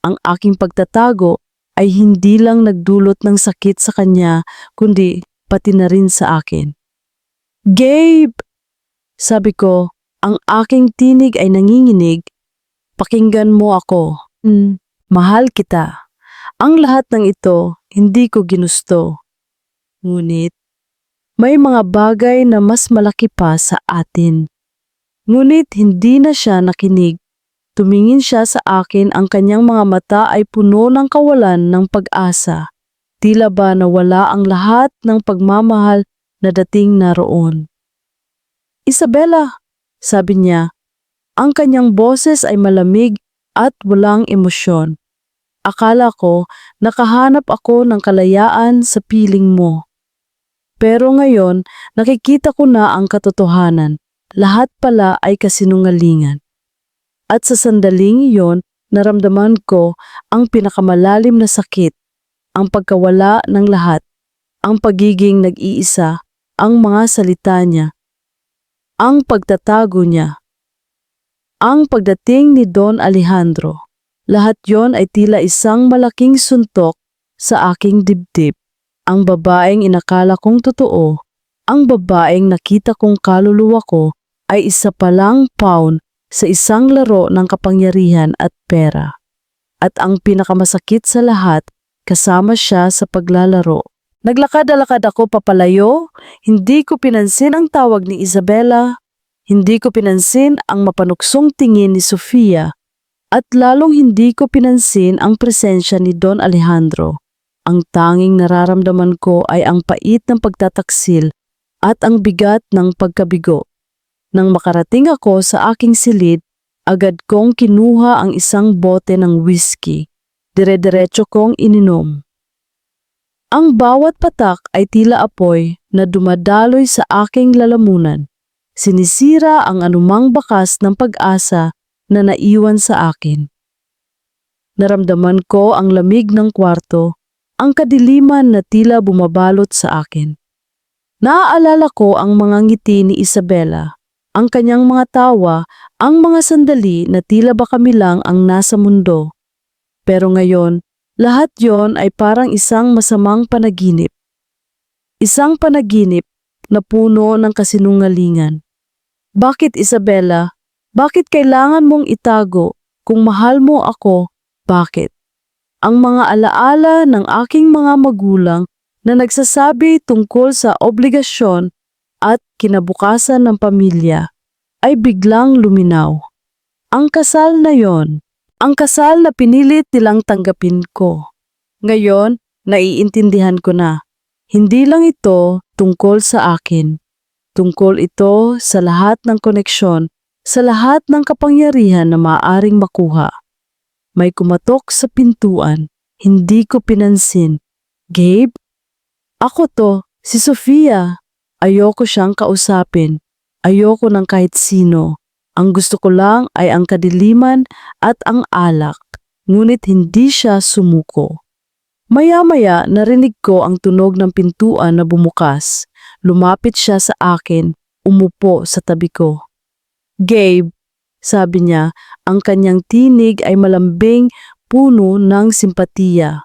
Ang aking pagtatago ay hindi lang nagdulot ng sakit sa kanya, kundi pati na rin sa akin. Gabe! Sabi ko, ang aking tinig ay nanginginig. Pakinggan mo ako. Mahal kita. Ang lahat ng ito, hindi ko ginusto. Ngunit, may mga bagay na mas malaki pa sa atin. Ngunit hindi na siya nakinig. Tumingin siya sa akin, ang kanyang mga mata ay puno ng kawalan ng pag-asa. Tila ba nawala ang lahat ng pagmamahal na dating naroon. Isabella, sabi niya, ang kanyang boses ay malamig at walang emosyon. Akala ko nakahanap ako ng kalayaan sa piling mo. Pero ngayon nakikita ko na ang katotohanan. Lahat pala ay kasinungalingan. At sa sandaling iyon, naramdaman ko ang pinakamalalim na sakit, ang pagkawala ng lahat, ang pagiging nag-iisa, ang mga salita niya, ang pagtatago niya, ang pagdating ni Don Alejandro. Lahat yon ay tila isang malaking suntok sa aking dibdib. Ang babaeng inakala kong totoo, ang babaeng nakita kong kaluluwa ko ay isa palang pawn sa isang laro ng kapangyarihan at pera. At ang pinakamasakit sa lahat, kasama siya sa paglalaro. Naglakad-alakad ako papalayo, hindi ko pinansin ang tawag ni Isabella, hindi ko pinansin ang mapanuksong tingin ni Sofia, at lalong hindi ko pinansin ang presensya ni Don Alejandro. Ang tanging nararamdaman ko ay ang pait ng pagtataksil at ang bigat ng pagkabigo. Nang makarating ako sa aking silid, agad kong kinuha ang isang bote ng whiskey. Dire-diretso kong ininom. Ang bawat patak ay tila apoy na dumadaloy sa aking lalamunan. Sinisira ang anumang bakas ng pag-asa na naiwan sa akin. Naramdaman ko ang lamig ng kwarto, ang kadiliman na tila bumabalot sa akin. Naaalala ko ang mga ngiti ni Isabella, ang kanyang mga tawa, ang mga sandali na tila ba kami lang ang nasa mundo. Pero ngayon, lahat yon ay parang isang masamang panaginip. Isang panaginip na puno ng kasinungalingan. Bakit, Isabella? Bakit kailangan mong itago? Kung mahal mo ako, bakit? Ang mga alaala ng aking mga magulang na nagsasabi tungkol sa obligasyon at kinabukasan ng pamilya ay biglang luminaw. Ang kasal na yon, ang kasal na pinilit nilang tanggapin ko. Ngayon, naiintindihan ko na. Hindi lang ito tungkol sa akin. Tungkol ito sa lahat ng koneksyon, sa lahat ng kapangyarihan na maaaring makuha. May kumatok sa pintuan. Hindi ko pinansin. Gabe? Ako to, si Sofia. Ayoko siyang kausapin. Ayoko ng kahit sino. Ang gusto ko lang ay ang kadiliman at ang alak. Ngunit hindi siya sumuko. Maya-maya narinig ko ang tunog ng pintuan na bumukas. Lumapit siya sa akin, umupo sa tabi ko. Gabe, sabi niya, ang kanyang tinig ay malambing, puno ng simpatiya.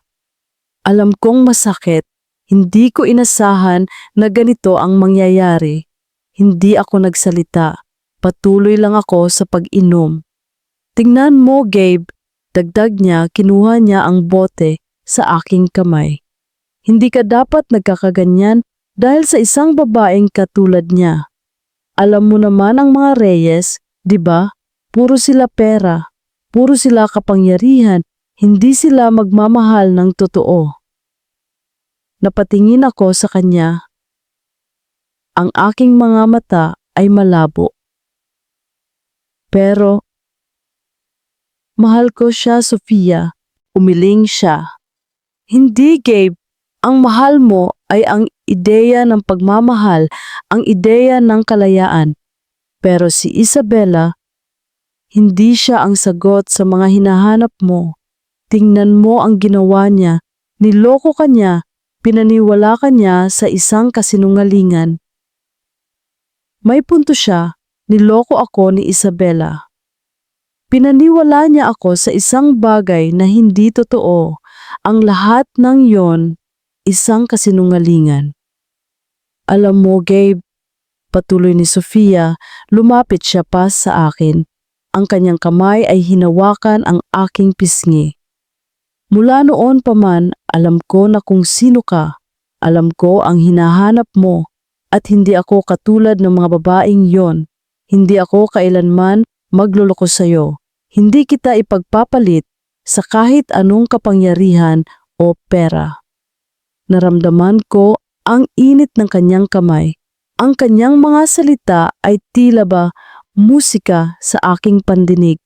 Alam kong masakit, hindi ko inasahan na ganito ang mangyayari. Hindi ako nagsalita, patuloy lang ako sa pag-inom. Tingnan mo, Gabe, dagdag niya, kinuha niya ang bote sa aking kamay. Hindi ka dapat nagkakaganyan dahil sa isang babaeng katulad niya. Alam mo naman ang mga reyes, di ba? Puro sila pera, puro sila kapangyarihan, hindi sila magmamahal ng totoo. Napatingin ako sa kanya. Ang aking mga mata ay malabo. Pero, mahal ko siya, Sofia. Umiling siya. Hindi, Gabe. Ang mahal mo ay ang ideya ng pagmamahal, ang ideya ng kalayaan. Pero si Isabela, hindi siya ang sagot sa mga hinahanap mo. Tingnan mo ang ginawa niya. Niloko ka niya. Pinaniwala ka niya sa isang kasinungalingan. May punto siya, niloko ako ni Isabela. Pinaniwala niya ako sa isang bagay na hindi totoo. Ang lahat ng yon, isang kasinungalingan. Alam mo, Gabe, patuloy ni Sofia, lumapit siya pa sa akin. Ang kanyang kamay ay hinawakan ang aking pisngi. Mula noon pa man, alam ko na kung sino ka. Alam ko ang hinahanap mo at hindi ako katulad ng mga babaeng yon. Hindi ako kailanman magluloko sa'yo. Hindi kita ipagpapalit sa kahit anong kapangyarihan o pera. Naramdaman ko ang init ng kanyang kamay. Ang kanyang mga salita ay tila ba musika sa aking pandinig.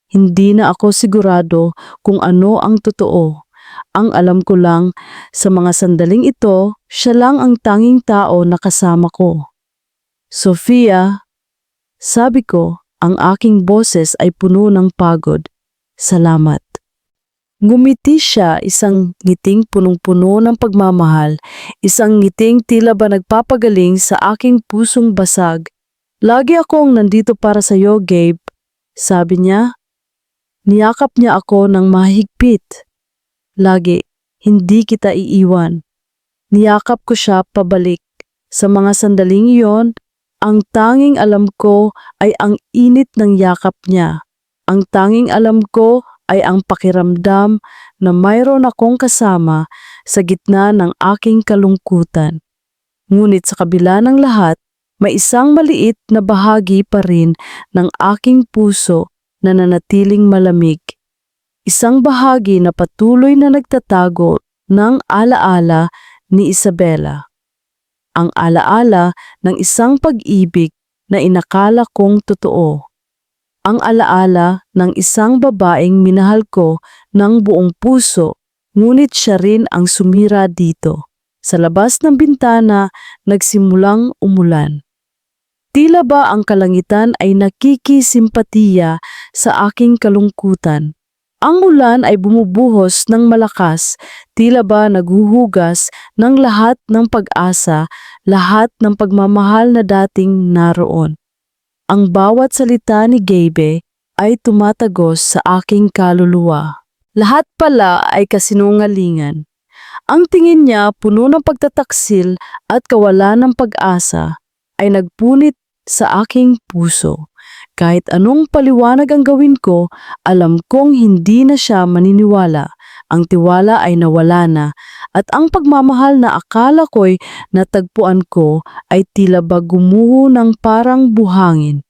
Hindi na ako sigurado kung ano ang totoo. Ang alam ko lang, sa mga sandaling ito, siya lang ang tanging tao na kasama ko. Sofia, sabi ko, ang aking boses ay puno ng pagod. Salamat. Ngumiti siya, isang ngiting punong-puno ng pagmamahal, isang ngiting tila ba nagpapagaling sa aking pusong basag. Lagi akong nandito para sa iyo, Gabe, sabi niya. Niyakap niya ako ng mahigpit. Lagi, hindi kita iiwan. Niyakap ko siya pabalik. Sa mga sandaling iyon, ang tanging alam ko ay ang init ng yakap niya. Ang tanging alam ko ay ang pakiramdam na mayroon akong kasama sa gitna ng aking kalungkutan. Ngunit sa kabila ng lahat, may isang maliit na bahagi pa rin ng aking puso na nanatiling malamig. Isang bahagi na patuloy na nagtatago ng alaala ni Isabela. Ang alaala ng isang pag-ibig na inakala kong totoo. Ang alaala ng isang babaeng minahal ko ng buong puso, ngunit siya rin ang sumira dito. Sa labas ng bintana, nagsimulang umulan. Tila ba ang kalangitan ay nakikisimpatiya sa aking kalungkutan. Ang ulan ay bumubuhos ng malakas, tila ba naghuhugas ng lahat ng pag-asa, lahat ng pagmamahal na dating naroon. Ang bawat salita ni Gabe ay tumatagos sa aking kaluluwa. Lahat pala ay kasinungalingan. Ang tingin niya puno ng pagtataksil at kawalan ng pag-asa ay nagpunit sa aking puso. Kahit anong paliwanag ang gawin ko, alam kong hindi na siya maniniwala. Ang tiwala ay nawala na at ang pagmamahal na akala ko'y natagpuan ko ay tila ba gumuho ng parang buhangin.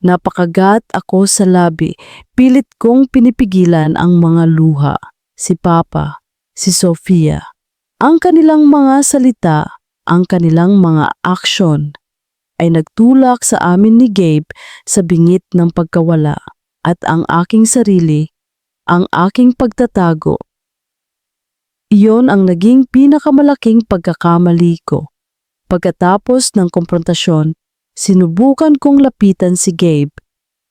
Napakagat ako sa labi, pilit kong pinipigilan ang mga luha. Si Papa, si Sofia, ang kanilang mga salita, ang kanilang mga aksyon, ay nagtulak sa amin ni Gabe sa bingit ng pagkawala at ang aking sarili, ang aking pagtatago, Iyon ang naging pinakamalaking pagkakamali ko. Pagkatapos ng komprontasyon, sinubukan kong lapitan si Gabe,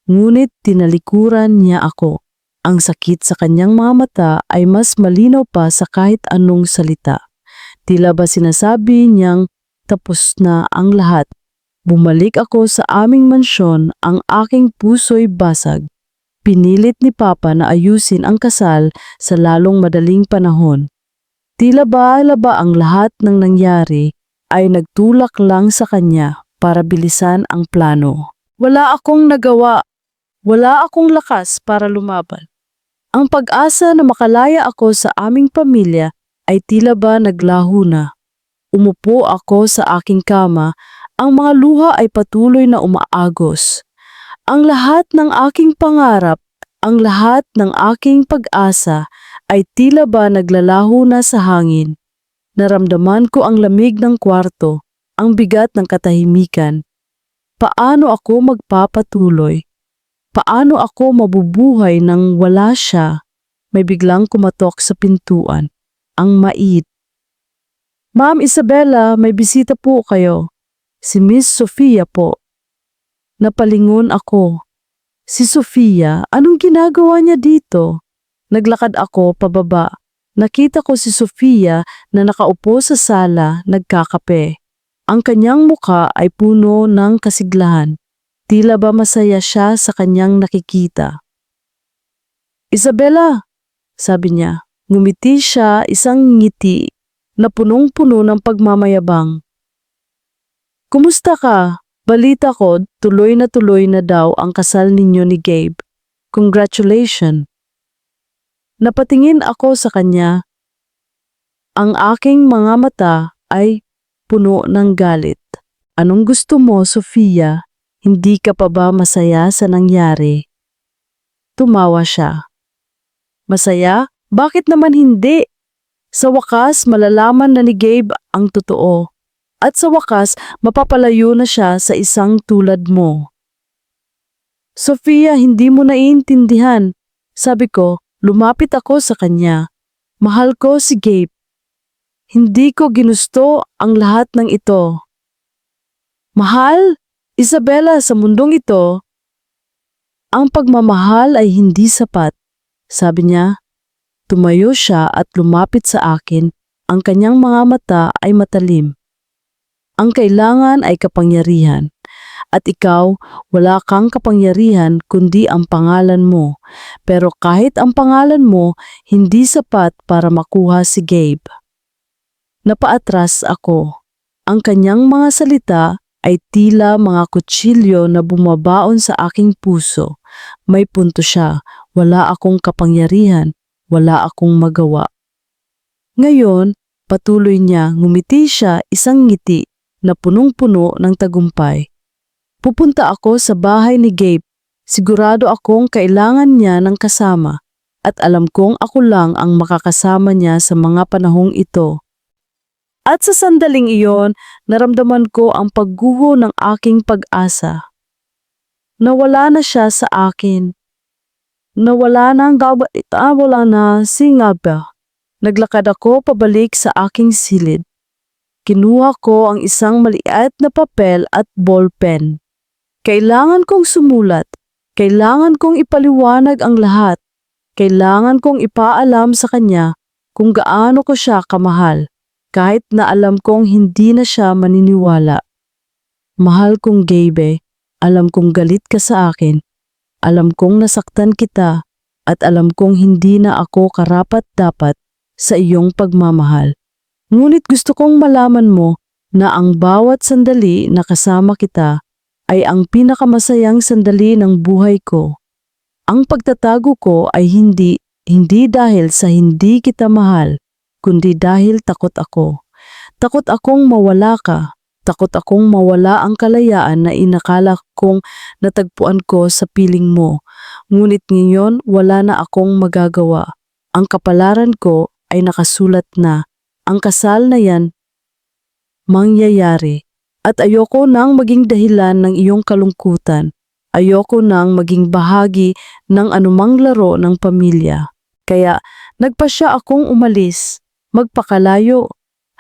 ngunit tinalikuran niya ako. Ang sakit sa kanyang mga mata ay mas malinaw pa sa kahit anong salita. Tila ba sinasabi niyang tapos na ang lahat. Bumalik ako sa aming mansyon, ang aking puso'y basag. Pinilit ni Papa na ayusin ang kasal sa lalong madaling panahon. Tila ba ang lahat ng nangyari ay nagtulak lang sa kanya para bilisan ang plano. Wala akong nagawa. Wala akong lakas para lumaban. Ang pag-asa na makalaya ako sa aming pamilya ay tila ba naglaho na. Umupo ako sa aking kama, ang mga luha ay patuloy na umaagos. Ang lahat ng aking pangarap, ang lahat ng aking pag-asa ay tila ba naglalaho na sa hangin. Naramdaman ko ang lamig ng kwarto, ang bigat ng katahimikan. Paano ako magpapatuloy? Paano ako mabubuhay nang wala siya? May biglang kumatok sa pintuan. Ang maid. Ma'am Isabella, may bisita po kayo. Si Miss Sofia po. Napalingon ako. Si Sofia, anong ginagawa niya dito? Naglakad ako pababa. Nakita ko si Sofia na nakaupo sa sala, nagkakape. Ang kanyang muka ay puno ng kasiglahan. Tila ba masaya siya sa kanyang nakikita. Isabella, sabi niya. Ngumiti siya, isang ngiti na punong-puno ng pagmamayabang. Kumusta ka? Balita ko, tuloy na daw ang kasal ninyo ni Gabe. Congratulations. Napatingin ako sa kanya. Ang aking mga mata ay puno ng galit. Anong gusto mo, Sofia? Hindi ka pa ba masaya sa nangyari? Tumawa siya. Masaya? Bakit naman hindi? Sa wakas, malalaman na ni Gabe ang totoo. At sa wakas, mapapalayo na siya sa isang tulad mo. Sofia, hindi mo naiintindihan. Sabi ko, lumapit ako sa kanya. Mahal ko si Gabe. Hindi ko ginusto ang lahat ng ito. Mahal? Isabella, sa mundong ito, ang pagmamahal ay hindi sapat. Sabi niya, tumayo siya at lumapit sa akin, ang kanyang mga mata ay matalim. Ang kailangan ay kapangyarihan, at ikaw, wala kang kapangyarihan kundi ang pangalan mo. Pero kahit ang pangalan mo, hindi sapat para makuha si Gabe. Napaatras ako. Ang kanyang mga salita ay tila mga kutsilyo na bumabaon sa aking puso. May punto siya, wala akong kapangyarihan, wala akong magawa. Ngayon, patuloy niya, ngumiti siya, isang ngiti na punong-puno ng tagumpay. Pupunta ako sa bahay ni Gabe, sigurado akong kailangan niya ng kasama, at alam kong ako lang ang makakasama niya sa mga panahong ito. At sa sandaling iyon, naramdaman ko ang pagguho ng aking pag-asa. Nawala na siya sa akin. Nawala na ang wala na singaba. Naglakad ako pabalik sa aking silid. Kinuha ko ang isang maliit na papel at ballpen. Kailangan kong sumulat. Kailangan kong ipaliwanag ang lahat. Kailangan kong ipaalam sa kanya kung gaano ko siya kamahal. Kahit na alam kong hindi na siya maniniwala. Mahal kong Gabe, alam kong galit ka sa akin, alam kong nasaktan kita, at alam kong hindi na ako karapat-dapat sa iyong pagmamahal. Ngunit gusto kong malaman mo na ang bawat sandali na kasama kita ay ang pinakamasayang sandali ng buhay ko. Ang pagtatago ko ay hindi dahil sa hindi kita mahal, kundi dahil takot ako. Takot akong mawala ka. Takot akong mawala ang kalayaan na inakala kong natagpuan ko sa piling mo. Ngunit ngayon wala na akong magagawa. Ang kapalaran ko ay nakasulat na. Ang kasal na yan mangyayari. At ayoko nang maging dahilan ng iyong kalungkutan. Ayoko nang maging bahagi ng anumang laro ng pamilya. Kaya nagpasya akong umalis. magpakalayo.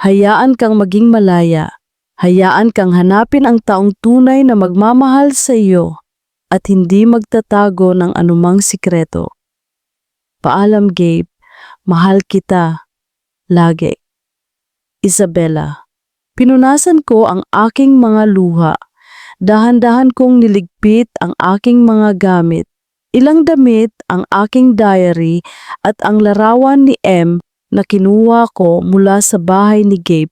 Hayaan kang maging malaya. Hayaan kang hanapin ang taong tunay na magmamahal sa iyo at hindi magtatago ng anumang sikreto. Paalam, Gabe. Mahal kita. Lagi. Isabela. Pinunasan ko ang aking mga luha. Dahan-dahan kong niligpit ang aking mga gamit. Ilang damit, ang aking diary at ang larawan ni M na kinuha ko mula sa bahay ni Gabe.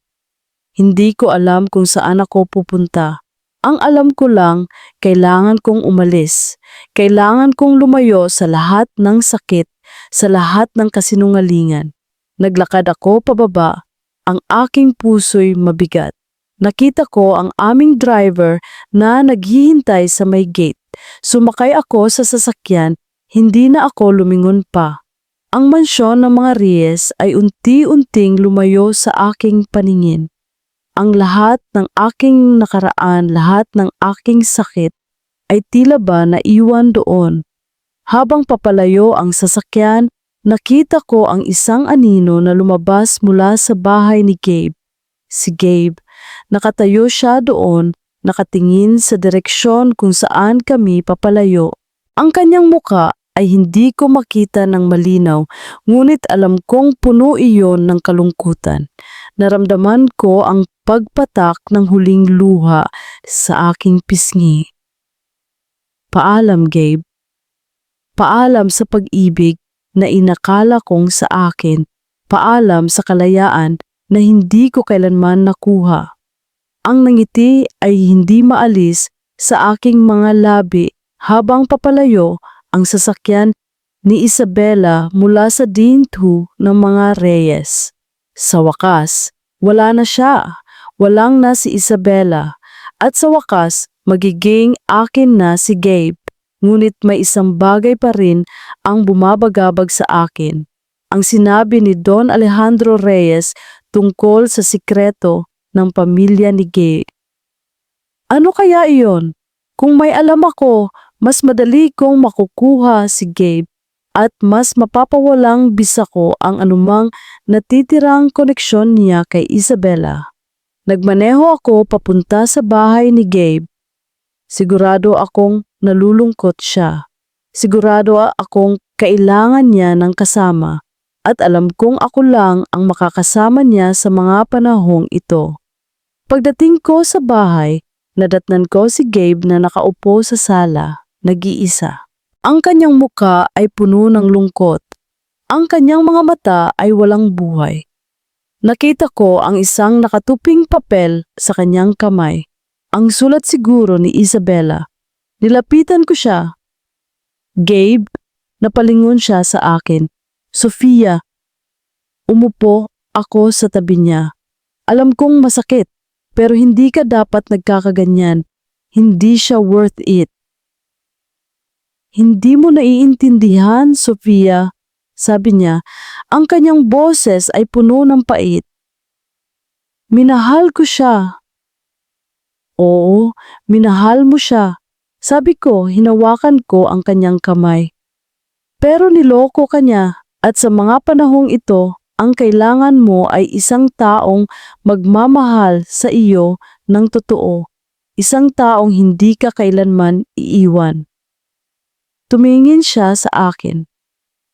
Hindi ko alam kung saan ako pupunta. Ang alam ko lang, kailangan kong umalis. Kailangan kong lumayo sa lahat ng sakit, sa lahat ng kasinungalingan. Naglakad ako pababa, ang aking puso'y mabigat. Nakita ko ang aming driver na naghihintay sa may gate. Sumakay ako sa sasakyan, hindi na ako lumingon pa. Ang mansyon ng mga Reyes ay unti-unting lumayo sa aking paningin. Ang lahat ng aking nakaraan, lahat ng aking sakit ay tila ba naiwan doon. Habang papalayo ang sasakyan, nakita ko ang isang anino na lumabas mula sa bahay ni Gabe. Si Gabe, nakatayo siya doon, nakatingin sa direksyon kung saan kami papalayo. Ang kanyang muka ay hindi ko makita ng malinaw, ngunit alam kong puno iyon ng kalungkutan. Naramdaman ko ang pagpatak ng huling luha sa aking pisngi. Paalam, Gabe. Paalam sa pag-ibig na inakala kong sa akin. Paalam sa kalayaan na hindi ko kailanman nakuha. Ang nangiti ay hindi maalis sa aking mga labi habang papalayo ang sasakyan ni Isabela mula sa dinto ng mga Reyes. Sa wakas, wala na siya. Walang na si Isabela. At sa wakas, magiging akin na si Gabe. Ngunit may isang bagay pa rin ang bumabagabag sa akin. Ang sinabi ni Don Alejandro Reyes tungkol sa sikreto ng pamilya ni Gabe. Ano kaya iyon? Kung may alam ako, mas madali kong makukuha si Gabe at mas mapapawalang bisa ko ang anumang natitirang koneksyon niya kay Isabela. Nagmaneho ako papunta sa bahay ni Gabe. Sigurado akong nalulungkot siya. Sigurado akong kailangan niya ng kasama at alam kong ako lang ang makakasama niya sa mga panahong ito. Pagdating ko sa bahay, nadatnan ko si Gabe na nakaupo sa sala, nag-iisa. Ang kanyang muka ay puno ng lungkot. Ang kanyang mga mata ay walang buhay. Nakita ko ang isang nakatuping papel sa kanyang kamay. Ang sulat siguro ni Isabela. Nilapitan ko siya. Gabe, napalingon siya sa akin. Sofia, umupo ako sa tabi niya. Alam kong masakit, pero hindi ka dapat nagkakaganyan. Hindi siya worth it. Hindi mo naiintindihan, Sofia, sabi niya. Ang kanyang boses ay puno ng pait. Minahal ko siya. Oo, minahal mo siya. Sabi ko, hinawakan ko ang kanyang kamay. Pero niloko ka niya at sa mga panahong ito, ang kailangan mo ay isang taong magmamahal sa iyo ng totoo. Isang taong hindi ka kailanman iiwan. Tumingin siya sa akin.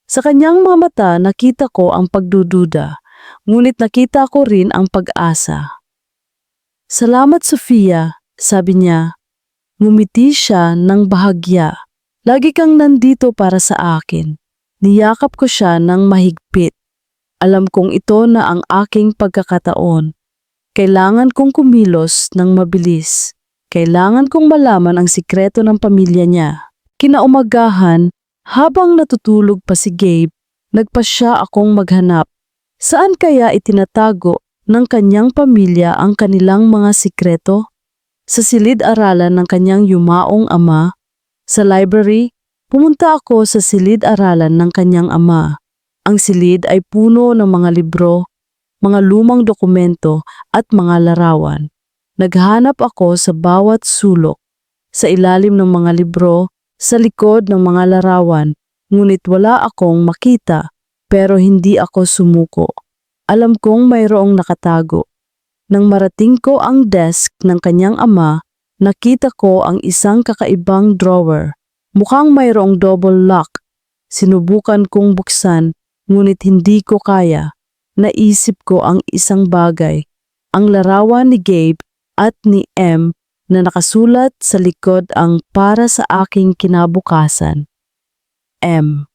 Sa kanyang mga mata nakita ko ang pagdududa, ngunit nakita ko rin ang pag-asa. Salamat, Sofia, sabi niya. Ngumiti siya ng bahagya. Lagi kang nandito para sa akin. Niyakap ko siya ng mahigpit. Alam kong ito na ang aking pagkakataon. Kailangan kong kumilos ng mabilis. Kailangan kong malaman ang sikreto ng pamilya niya. Kinaumagahan, habang natutulog pa si Gabe, nagpasya akong maghanap. Saan kaya itinatago ng kanyang pamilya ang kanilang mga sikreto? Sa silid-aralan ng kanyang yumaong ama? Sa library, pumunta ako sa silid-aralan ng kanyang ama. Ang silid ay puno ng mga libro, mga lumang dokumento at mga larawan. Naghanap ako sa bawat sulok, sa ilalim ng mga libro, sa likod ng mga larawan, ngunit wala akong makita, pero hindi ako sumuko. Alam kong mayroong nakatago. Nang marating ko ang desk ng kanyang ama, nakita ko ang isang kakaibang drawer. Mukhang mayroong double lock. Sinubukan kong buksan, ngunit hindi ko kaya. Naisip ko ang isang bagay, ang larawan ni Gabe at ni M na nakasulat sa likod ang para sa aking kinabukasan. M.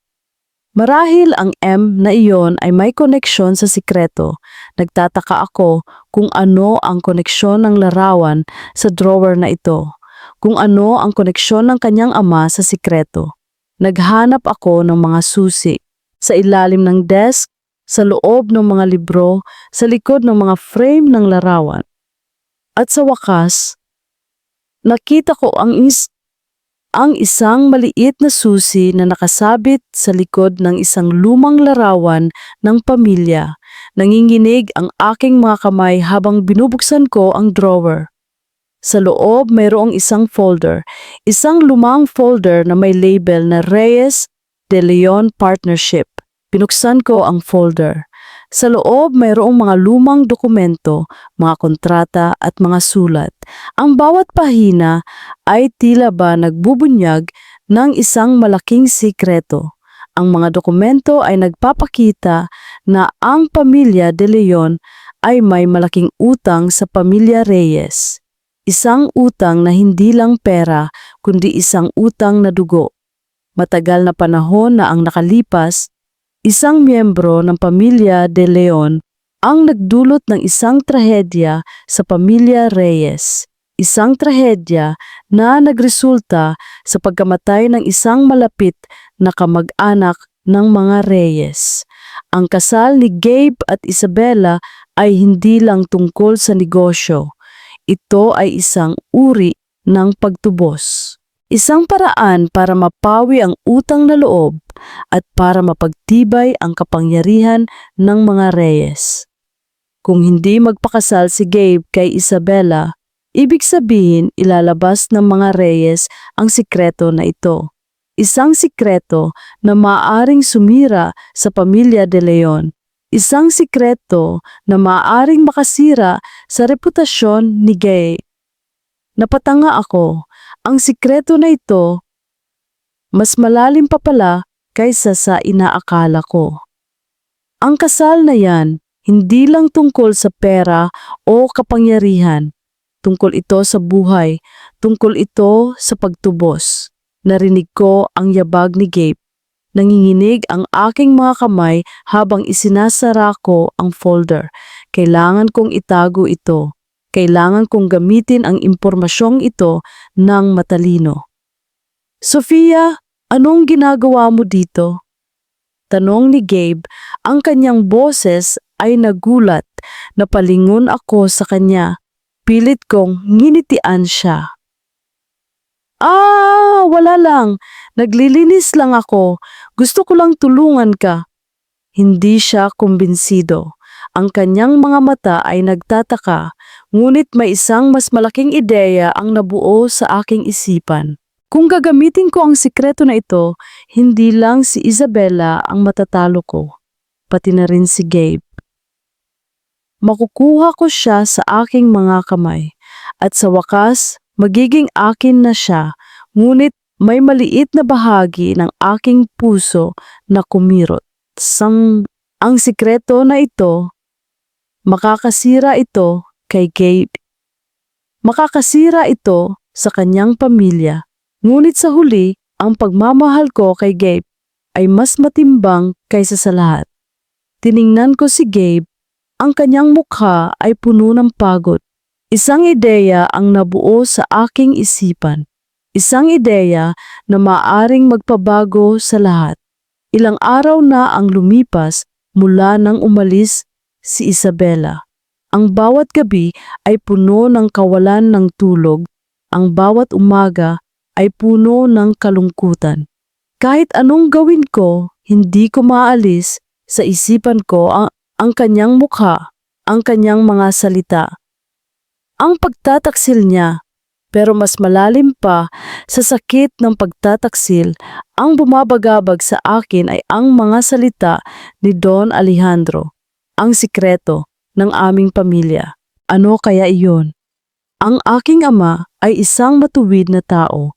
Marahil ang M na iyon ay may koneksyon sa sikreto. Nagtataka ako kung ano ang koneksyon ng larawan sa drawer na ito. Kung ano ang koneksyon ng kanyang ama sa sikreto. Naghanap ako ng mga susi. Sa ilalim ng desk, sa loob ng mga libro, sa likod ng mga frame ng larawan. At sa wakas, nakita ko ang isang maliit na susi na nakasabit sa likod ng isang lumang larawan ng pamilya. Nanginginig ang aking mga kamay habang binubuksan ko ang drawer. Sa loob mayroong isang folder, isang lumang folder na may label na Reyes de Leon Partnership. Pinuksan ko ang folder. Sa loob mayroong mga lumang dokumento, mga kontrata at mga sulat. Ang bawat pahina ay tila ba nagbubunyag ng isang malaking sikreto. Ang mga dokumento ay nagpapakita na ang pamilya De Leon ay may malaking utang sa pamilya Reyes. Isang utang na hindi lang pera kundi isang utang na dugo. Matagal na panahon na ang nakalipas, isang miyembro ng pamilya De Leon ang nagdulot ng isang trahedya sa pamilya Reyes. Isang trahedya na nagresulta sa pagkamatay ng isang malapit na kamag-anak ng mga Reyes. Ang kasal ni Gabe at Isabela ay hindi lang tungkol sa negosyo. Ito ay isang uri ng pagtubos. Isang paraan para mapawi ang utang na loob at para mapagtibay ang kapangyarihan ng mga Reyes. Kung hindi magpakasal si Gabe kay Isabela, ibig sabihin ilalabas ng mga Reyes ang sikreto na ito. Isang sikreto na maaaring sumira sa pamilya De Leon. Isang sikreto na maaaring makasira sa reputasyon ni Gabe. Napatanga ako. Ang sikreto na ito, mas malalim pa pala kaysa sa inaakala ko. Ang kasal na yan, hindi lang tungkol sa pera o kapangyarihan. Tungkol ito sa buhay, tungkol ito sa pagtubos. Narinig ko ang yabag ni Gabe. Nanginginig ang aking mga kamay habang isinasara ko ang folder. Kailangan kong itago ito. Kailangan kong gamitin ang impormasyong ito ng matalino. Sofia, anong ginagawa mo dito? Tanong ni Gabe, ang kanyang boses ay nagulat. Napalingon ako sa kanya. Pilit kong nginitian siya. Wala lang. Naglilinis lang ako. Gusto ko lang tulungan ka. Hindi siya kumbinsido. Ang kanyang mga mata ay nagtataka, ngunit may isang mas malaking ideya ang nabuo sa aking isipan. Kung gagamitin ko ang sikreto na ito, hindi lang si Isabela ang matatalo ko, pati na rin si Gabe. Makukuha ko siya sa aking mga kamay, at sa wakas, magiging akin na siya, ngunit may maliit na bahagi ng aking puso na kumirot. Ang sikreto na ito, makakasira ito kay Gabe. Makakasira ito sa kanyang pamilya. Ngunit sa huli, ang pagmamahal ko kay Gabe ay mas matimbang kaysa sa lahat. Tiningnan ko si Gabe, ang kanyang mukha ay puno ng pagod. Isang ideya ang nabuo sa aking isipan. Isang ideya na maaring magpabago sa lahat. Ilang araw na ang lumipas mula nang umalis si Isabela. Ang bawat gabi ay puno ng kawalan ng tulog. Ang bawat umaga ay puno ng kalungkutan. Kahit anong gawin ko, hindi ko maalis sa isipan ko ang kanyang mukha, ang kanyang mga salita. Ang pagtataksil niya, pero mas malalim pa sa sakit ng pagtataksil, ang bumabagabag sa akin ay ang mga salita ni Don Alejandro. ang sikreto ng aming pamilya. Ano kaya iyon? Ang aking ama ay isang matuwid na tao.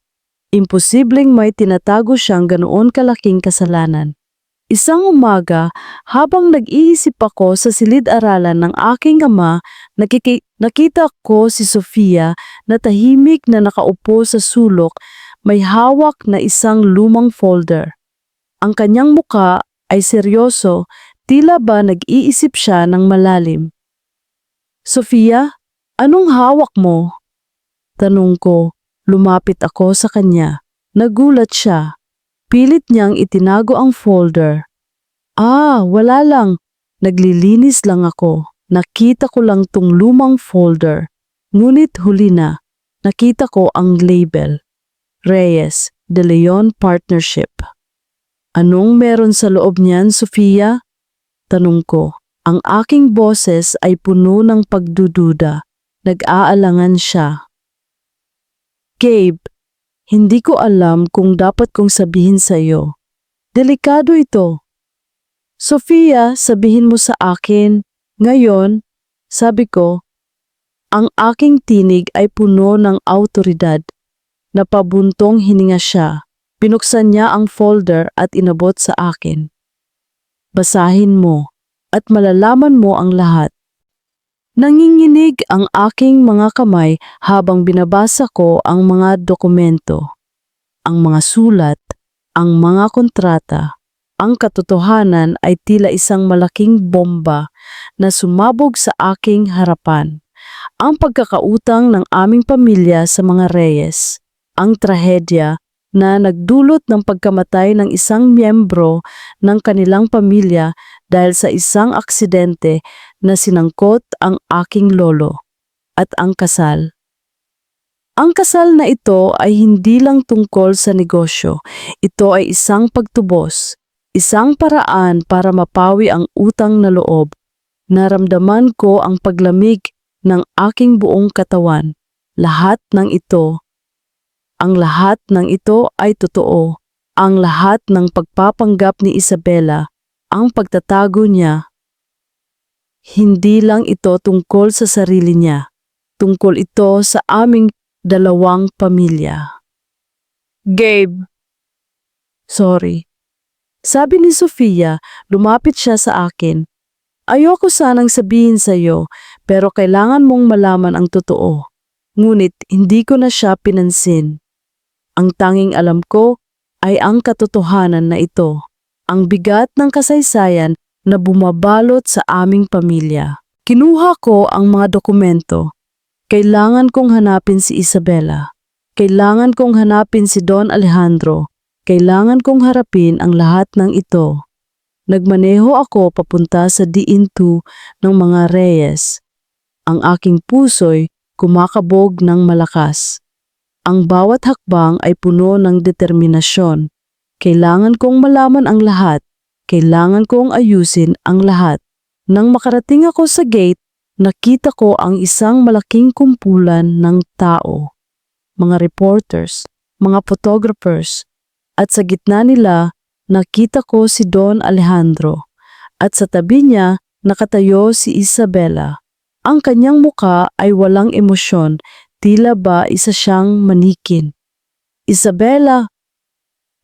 Imposibleng may tinatago siyang ganoon kalaking kasalanan. Isang umaga, habang nag-iisip ako sa silid-aralan ng aking ama, nakita ko si Sofia na tahimik na nakaupo sa sulok, may hawak na isang lumang folder. Ang kanyang muka ay seryoso, tila ba nag-iisip siya ng malalim. "Sofia, anong hawak mo?" Tanong ko. Lumapit ako sa kanya. Nagulat siya. Pilit niyang itinago ang folder. Wala lang. Naglilinis lang ako. Nakita ko lang tong lumang folder. Ngunit huli na. Nakita ko ang label. Reyes De Leon Partnership. Anong meron sa loob niyan, Sofia? Tanong ko. Ang aking boses ay puno ng pagdududa. Nag-aalangan siya. "Gabe, hindi ko alam kung dapat kong sabihin sa iyo. Delikado ito." "Sofia, sabihin mo sa akin." "Ngayon," sabi ko. Ang aking tinig ay puno ng awtoridad. Napabuntong hininga siya. Binuksan niya ang folder at inabot sa akin. "Basahin mo at malalaman mo ang lahat." Nanginginig ang aking mga kamay habang binabasa ko ang mga dokumento, ang mga sulat, ang mga kontrata. Ang katotohanan ay tila isang malaking bomba na sumabog sa aking harapan. Ang pagkakautang ng aming pamilya sa mga Reyes, ang trahedya na nagdulot ng pagkamatay ng isang miyembro ng kanilang pamilya dahil sa isang aksidente na sinangkot ang aking lolo, at ang kasal. Ang kasal na ito ay hindi lang tungkol sa negosyo. Ito ay isang pagtubos, isang paraan para mapawi ang utang na loob. Naramdaman ko ang paglamig ng aking buong katawan. Ang lahat ng ito ay totoo. Ang lahat ng pagpapanggap ni Isabela, ang pagtatago niya. Hindi lang ito tungkol sa sarili niya. Tungkol ito sa aming dalawang pamilya. "Gabe." "Sorry." Sabi ni Sofia, lumapit siya sa akin. "Ayoko sanang sabihin sa iyo, pero kailangan mong malaman ang totoo." Ngunit hindi ko na siya pinansin. Ang tanging alam ko ay ang katotohanan na ito. Ang bigat ng kasaysayan na bumabalot sa aming pamilya. Kinuha ko ang mga dokumento. Kailangan kong hanapin si Isabela. Kailangan kong hanapin si Don Alejandro. Kailangan kong harapin ang lahat ng ito. Nagmaneho ako papunta sa diin 2 ng mga Reyes. Ang aking puso'y kumakabog ng malakas. Ang bawat hakbang ay puno ng determinasyon. Kailangan kong malaman ang lahat. Kailangan kong ayusin ang lahat. Nang makarating ako sa gate, nakita ko ang isang malaking kumpulan ng tao. Mga reporters, mga photographers, at sa gitna nila, nakita ko si Don Alejandro. At sa tabi niya, nakatayo si Isabela. Ang kanyang muka ay walang emosyon, tila ba isa siyang manikin. "Isabela!"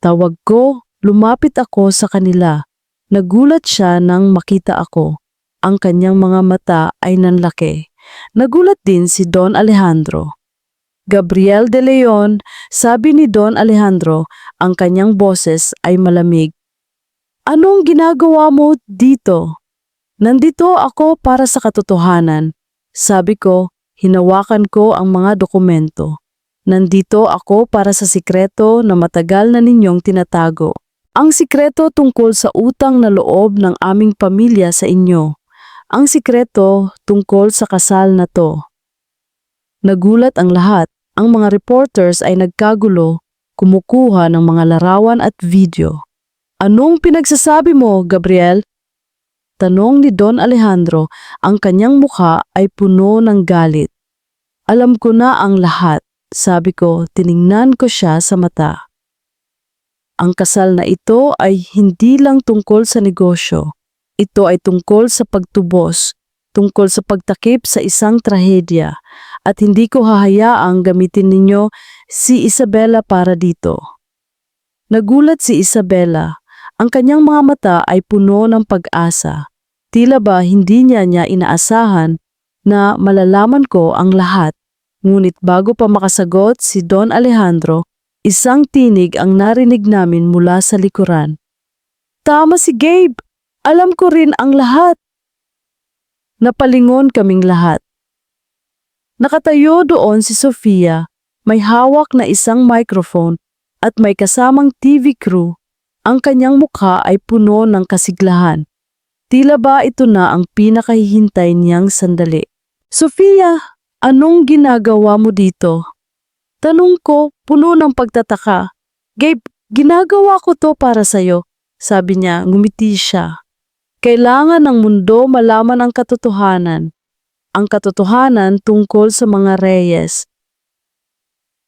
Tawag ko, lumapit ako sa kanila. Nagulat siya nang makita ako. Ang kanyang mga mata ay nanlaki. Nagulat din si Don Alejandro. "Gabriel De Leon," sabi ni Don Alejandro, ang kanyang boses ay malamig. "Anong ginagawa mo dito?" "Nandito ako para sa katotohanan." Sabi ko, hinawakan ko ang mga dokumento. "Nandito ako para sa sikreto na matagal na ninyong tinatago. Ang sikreto tungkol sa utang na loob ng aming pamilya sa inyo. Ang sikreto tungkol sa kasal na to." Nagulat ang lahat. Ang mga reporters ay nagkagulo, kumukuha ng mga larawan at video. "Anong pinagsasabi mo, Gabriel?" Tanong ni Don Alejandro, ang kanyang mukha ay puno ng galit. "Alam ko na ang lahat," sabi ko, tiningnan ko siya sa mata. "Ang kasal na ito ay hindi lang tungkol sa negosyo. Ito ay tungkol sa pagtubos, tungkol sa pagtakip sa isang trahedya, at hindi ko hahayaang gamitin ninyo si Isabela para dito. Nagulat si Isabela. Ang kanyang mga mata ay puno ng pag-asa. Tila ba hindi niya inaasahan na malalaman ko ang lahat. Ngunit bago pa makasagot si Don Alejandro, isang tinig ang narinig namin mula sa likuran. Tama si Gabe! Alam ko rin ang lahat! Napalingon kaming lahat. Nakatayo doon si Sofia, may hawak na isang microphone at may kasamang TV crew. Ang kanyang mukha ay puno ng kasiglahan. Tila ba ito na ang pinakahihintay niyang sandali. Sofia, anong ginagawa mo dito? Tanong ko, puno ng pagtataka. Gabe, ginagawa ko to para sa'yo. Sabi niya, ngumiti siya. Kailangan ng mundo malaman ang katotohanan. Ang katotohanan tungkol sa mga Reyes.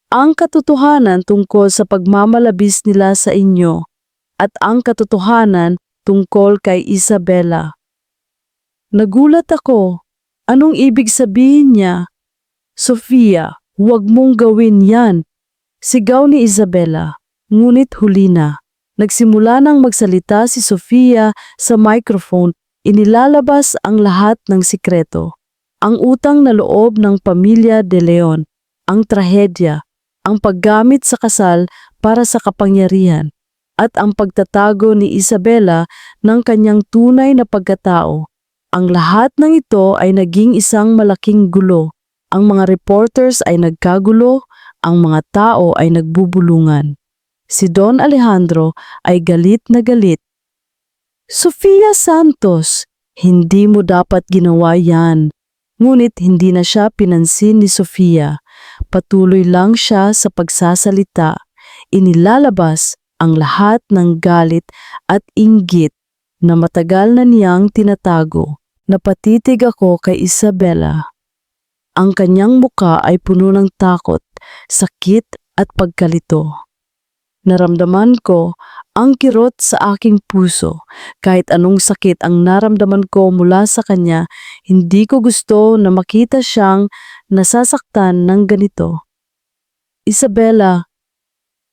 Ang katotohanan tungkol sa pagmamalabis nila sa inyo. At ang katotohanan tungkol kay Isabela. Nagulat ako. Anong ibig sabihin niya? Sofia, huwag mong gawin yan. Sigaw ni Isabela, ngunit huli na. Nagsimula nang magsalita si Sofia sa microphone, inilalabas ang lahat ng sikreto. Ang utang na loob ng pamilya De Leon, ang trahedya, ang paggamit sa kasal para sa kapangyarihan, at ang pagtatago ni Isabela ng kanyang tunay na pagkatao. Ang lahat ng ito ay naging isang malaking gulo. Ang mga reporters ay nagkagulo, ang mga tao ay nagbubulungan. Si Don Alejandro ay galit na galit. Sofia Santos, hindi mo dapat ginawa yan. Ngunit hindi na siya pinansin ni Sofia. Patuloy lang siya sa pagsasalita. Inilalabas ang lahat ng galit at inggit na matagal na niyang tinatago. Napatitig ako kay Isabela. Ang kanyang muka ay puno ng takot, sakit at pagkalito. Naramdaman ko ang kirot sa aking puso. Kahit anong sakit ang naramdaman ko mula sa kanya, hindi ko gusto na makita siyang nasasaktan ng ganito. Isabela,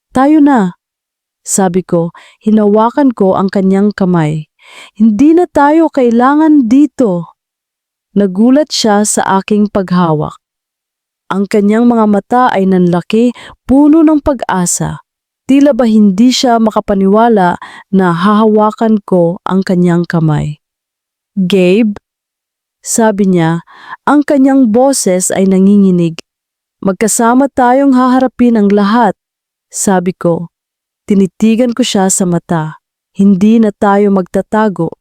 tayo na. Sabi ko, hinawakan ko ang kanyang kamay. Hindi na tayo kailangan dito. Nagulat siya sa aking paghawak. Ang kanyang mga mata ay nanlaki, puno ng pag-asa. Tila ba hindi siya makapaniwala na hahawakan ko ang kanyang kamay. Gabe, sabi niya, ang kanyang boses ay nanginginig. Magkasama tayong haharapin ang lahat. Sabi ko, tinitigan ko siya sa mata. Hindi na tayo magtatago.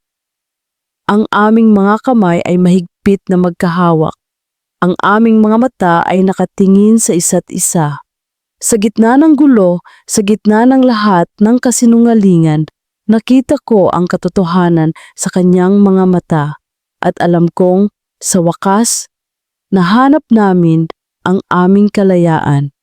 Ang aming mga kamay ay mahigpit na magkahawak. Ang aming mga mata ay nakatingin sa isa't isa. Sa gitna ng gulo, sa gitna ng lahat ng kasinungalingan, nakita ko ang katotohanan sa kanyang mga mata. At alam kong, sa wakas, nahanap namin ang aming kalayaan.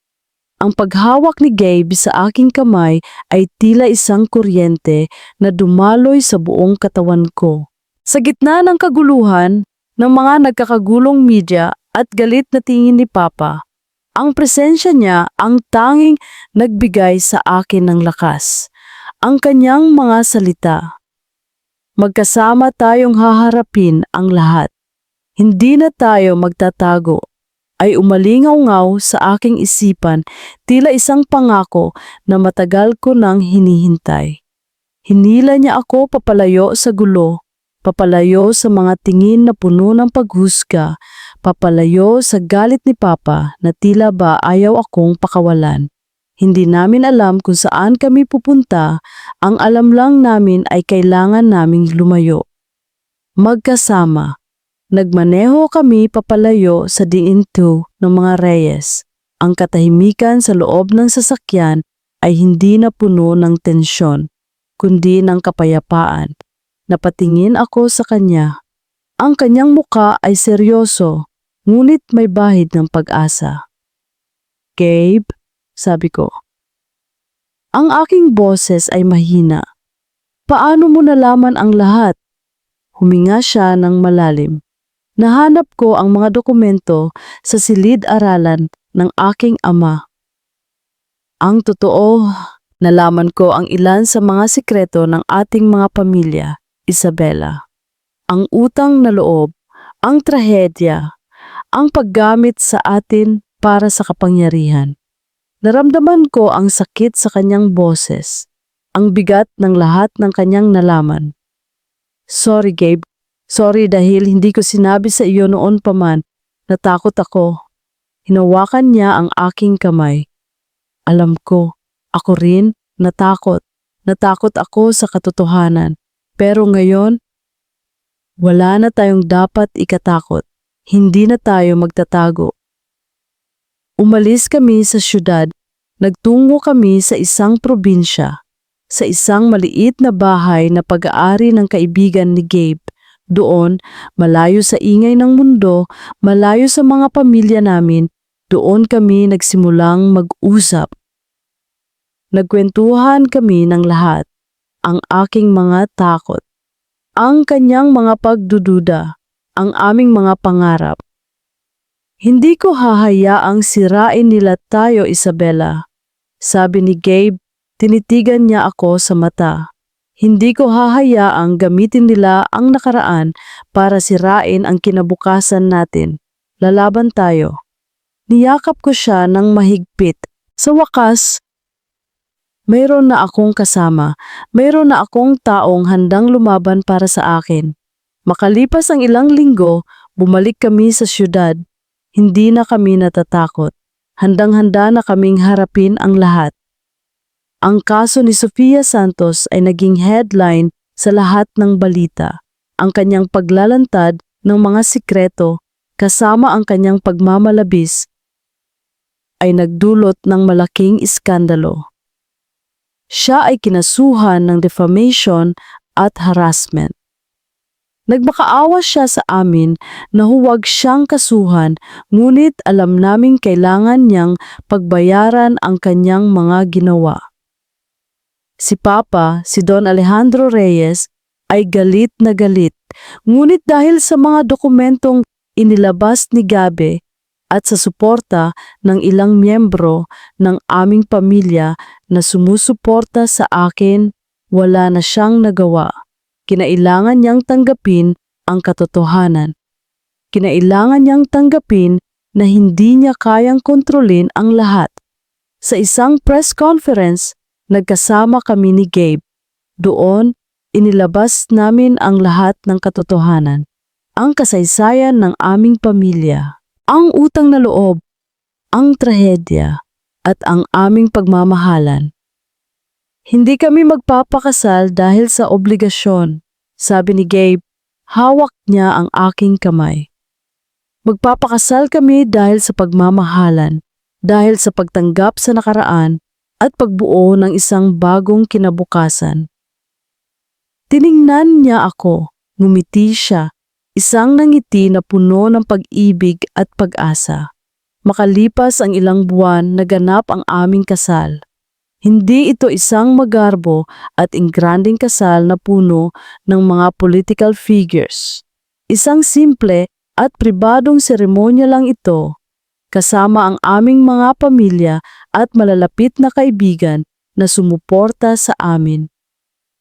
Ang paghawak ni Gabe sa aking kamay ay tila isang kuryente na dumaloy sa buong katawan ko. Sa gitna ng kaguluhan, ng mga nagkakagulong media at galit na tingin ni Papa, ang presensya niya ang tanging nagbigay sa akin ng lakas. Ang kanyang mga salita. Magkasama tayong haharapin ang lahat. Hindi na tayo magtatago. Ay umalingaw-ngaw sa aking isipan, tila isang pangako na matagal ko nang hinihintay. Hinila niya ako papalayo sa gulo, papalayo sa mga tingin na puno ng paghusga, papalayo sa galit ni Papa na tila ba ayaw akong pakawalan. Hindi namin alam kung saan kami pupunta, ang alam lang namin ay kailangan naming lumayo. Magkasama. Nagmaneho kami papalayo sa diin-2 ng mga Reyes. Ang katahimikan sa loob ng sasakyan ay hindi na puno ng tensyon, kundi ng kapayapaan. Napatingin ako sa kanya. Ang kanyang muka ay seryoso, ngunit may bahid ng pag-asa. Gabe, sabi ko. Ang aking boses ay mahina. Paano mo nalaman ang lahat? Huminga siya ng malalim. Nahanap ko ang mga dokumento sa silid-aralan ng aking ama. Ang totoo, nalaman ko ang ilan sa mga sikreto ng ating mga pamilya, Isabela. Ang utang na loob, ang trahedya, ang paggamit sa atin para sa kapangyarihan. Naramdaman ko ang sakit sa kanyang boses, ang bigat ng lahat ng kanyang nalaman. Sorry, Gabe. Sorry dahil hindi ko sinabi sa iyo noon pa man. Natakot ako. Hinawakan niya ang aking kamay. Alam ko, ako rin natakot. Natakot ako sa katotohanan. Pero ngayon, wala na tayong dapat ikatakot. Hindi na tayo magtatago. Umalis kami sa syudad. Nagtungo kami sa isang probinsya. Sa isang maliit na bahay na pag-aari ng kaibigan ni Gabe. Doon, malayo sa ingay ng mundo, malayo sa mga pamilya namin, doon kami nagsimulang mag-usap. Nagkwentuhan kami ng lahat, ang aking mga takot, ang kanyang mga pagdududa, ang aming mga pangarap. Hindi ko hahayaang sirain nila tayo, Isabela. Sabi ni Gabe, tinitigan niya ako sa mata. Hindi ko hahayaang gamitin nila ang nakaraan para sirain ang kinabukasan natin. Lalaban tayo. Niyakap ko siya ng mahigpit. Sa wakas, mayroon na akong kasama. Mayroon na akong taong handang lumaban para sa akin. Makalipas ang ilang linggo, bumalik kami sa syudad. Hindi na kami natatakot. Handang-handa na kaming harapin ang lahat. Ang kaso ni Sofia Santos ay naging headline sa lahat ng balita. Ang kanyang paglalantad ng mga sikreto kasama ang kanyang pagmamalabis ay nagdulot ng malaking iskandalo. Siya ay kinasuhan ng defamation at harassment. Nagmakaawa siya sa amin na huwag siyang kasuhan, ngunit alam naming kailangan niyang pagbayaran ang kanyang mga ginawa. Si Papa, si Don Alejandro Reyes, ay galit na galit, ngunit dahil sa mga dokumentong inilabas ni Gabe at sa suporta ng ilang miyembro ng aming pamilya na sumusuporta sa akin, wala na siyang nagawa. Kinailangan niyang tanggapin ang katotohanan. Kinailangan niyang tanggapin na hindi niya kayang kontrolin ang lahat. Sa isang press conference, nagkasama kami ni Gabe. Doon, inilabas namin ang lahat ng katotohanan. Ang kasaysayan ng aming pamilya, ang utang na loob, ang trahedya, at ang aming pagmamahalan. Hindi kami magpapakasal dahil sa obligasyon. Sabi ni Gabe, hawak niya ang aking kamay. Magpapakasal kami dahil sa pagmamahalan, dahil sa pagtanggap sa nakaraan, at pagbuo ng isang bagong kinabukasan. Tiningnan niya ako, ngumiti siya, isang nangiti na puno ng pag-ibig at pag-asa. Makalipas ang ilang buwan, naganap ang aming kasal. Hindi ito isang magarbo at ingranding kasal na puno ng mga political figures. Isang simple at pribadong seremonya lang ito, kasama ang aming mga pamilya at malalapit na kaibigan na sumuporta sa amin.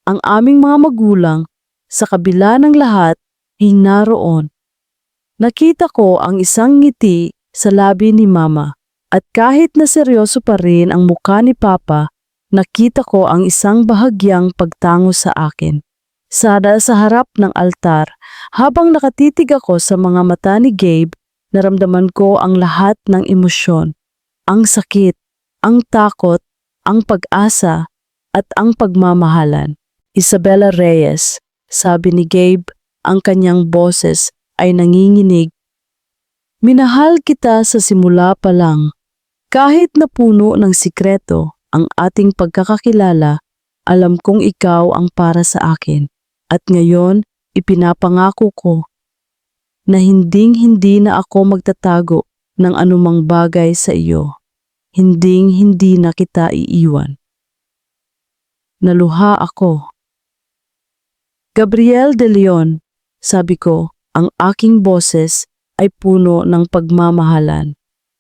Ang aming mga magulang, sa kabila ng lahat, ay naroon. Nakita ko ang isang ngiti sa labi ni Mama, at kahit na seryoso pa rin ang mukha ni Papa, nakita ko ang isang bahagyang pagtango sa akin. Sa harap ng altar, habang nakatitig ako sa mga mata ni Gabe, naramdaman ko ang lahat ng emosyon, ang sakit, ang takot, ang pag-asa, at ang pagmamahalan. Isabela Reyes, sabi ni Gabe, ang kanyang boses ay nanginginig. Minahal kita sa simula pa lang. Kahit na puno ng sikreto ang ating pagkakakilala, alam kong ikaw ang para sa akin. At ngayon, ipinapangako ko na hinding-hindi na ako magtatago ng anumang bagay sa iyo. Hinding-hindi na kita iiwan. Naluha ako. Gabriel de Leon, sabi ko, ang aking boses ay puno ng pagmamahalan.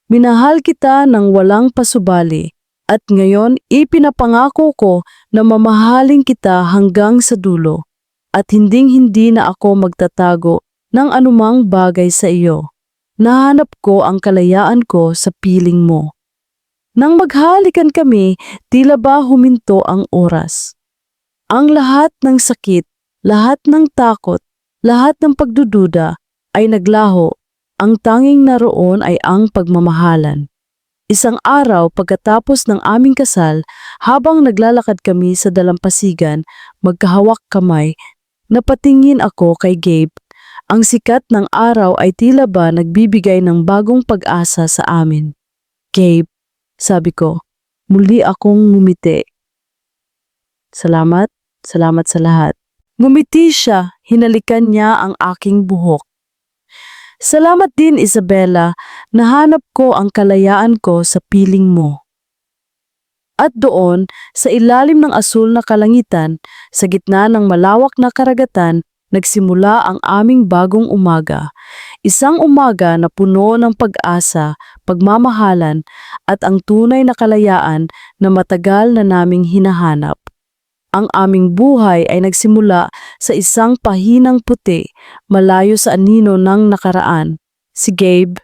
Minahal kita ng walang pasubali at ngayon ipinapangako ko na mamahalin kita hanggang sa dulo at hinding-hindi na ako magtatago ng anumang bagay sa iyo. Nahanap ko ang kalayaan ko sa piling mo. Nang maghalikan kami, tila ba huminto ang oras. Ang lahat ng sakit, lahat ng takot, lahat ng pagdududa ay naglaho. Ang tanging naroon ay ang pagmamahalan. Isang araw pagkatapos ng aming kasal, habang naglalakad kami sa dalampasigan, magkahawak kamay, napatingin ako kay Gabe. Ang sikat ng araw ay tila ba nagbibigay ng bagong pag-asa sa amin. Gabe, sabi ko, muli akong ngumiti. Salamat sa lahat. Ngumiti siya, hinalikan niya ang aking buhok. Salamat din, Isabella, nahanap ko ang kalayaan ko sa piling mo. At doon, sa ilalim ng asul na kalangitan, sa gitna ng malawak na karagatan, nagsimula ang aming bagong umaga. Isang umaga na puno ng pag-asa, pagmamahalan, at ang tunay na kalayaan na matagal na naming hinahanap. Ang aming buhay ay nagsimula sa isang pahinang puti, malayo sa anino ng nakaraan. Si Gabe,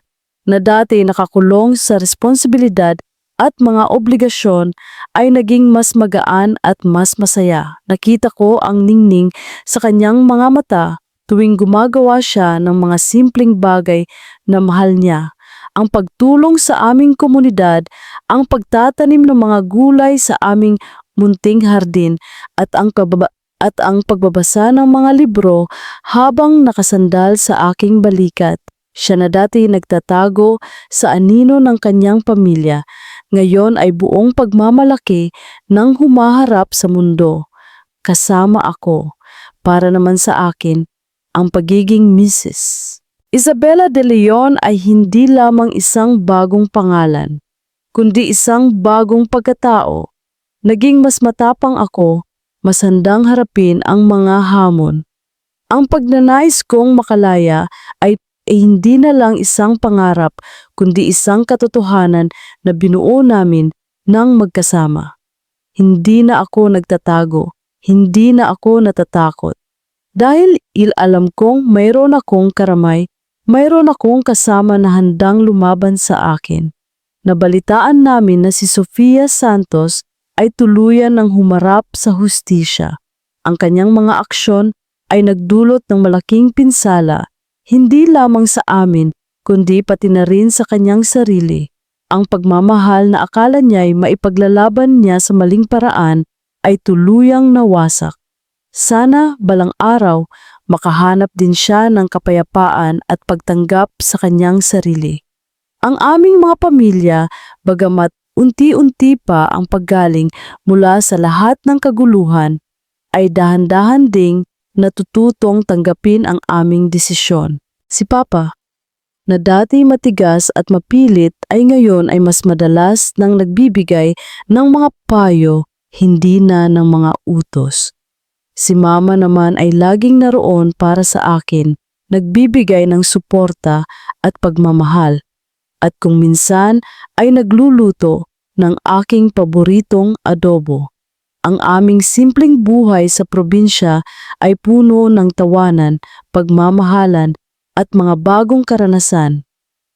na dati nakakulong sa responsibilidad at mga obligasyon, ay naging mas magaan at mas masaya. Nakita ko ang ningning sa kanyang mga mata tuwing gumagawa siya ng mga simpleng bagay na mahal niya. Ang pagtulong sa aming komunidad, ang pagtatanim ng mga gulay sa aming munting hardin at ang pagbabasa ng mga libro habang nakasandal sa aking balikat. Siya na dati nagtatago sa anino ng kanyang pamilya, ngayon ay buong pagmamalaki nang humaharap sa mundo. Kasama ako, para naman sa akin, ang pagiging Mrs. Isabella de Leon ay hindi lamang isang bagong pangalan, kundi isang bagong pagkatao. Naging mas matapang ako, mas handang harapin ang mga hamon. Ang pagnanais kong makalaya ay hindi na lang isang pangarap, kundi isang katotohanan na binuo namin nang magkasama. Hindi na ako nagtatago, hindi na ako natatakot. Dahil alam kong mayroon akong karamay, mayroon akong kasama na handang lumaban sa akin. Nabalitaan namin na si Sofia Santos ay tuluyan ng humarap sa hustisya. Ang kanyang mga aksyon ay nagdulot ng malaking pinsala, hindi lamang sa amin, kundi pati na rin sa kanyang sarili. Ang pagmamahal na akala niya'y maipaglalaban niya sa maling paraan ay tuluyang nawasak. Sana balang araw makahanap din siya ng kapayapaan at pagtanggap sa kanyang sarili. Ang aming mga pamilya, bagamat unti-unti pa ang paggaling mula sa lahat ng kaguluhan, ay dahan-dahan ding natututong tanggapin ang aming desisyon. Si Papa, na dati matigas at mapilit, ay ngayon ay mas madalas nang nagbibigay ng mga payo, hindi na ng mga utos. Si Mama naman ay laging naroon para sa akin, nagbibigay ng suporta at pagmamahal. At kung minsan ay nagluluto ng aking paboritong adobo. Ang aming simpleng buhay sa probinsya ay puno ng tawanan, pagmamahalan at mga bagong karanasan.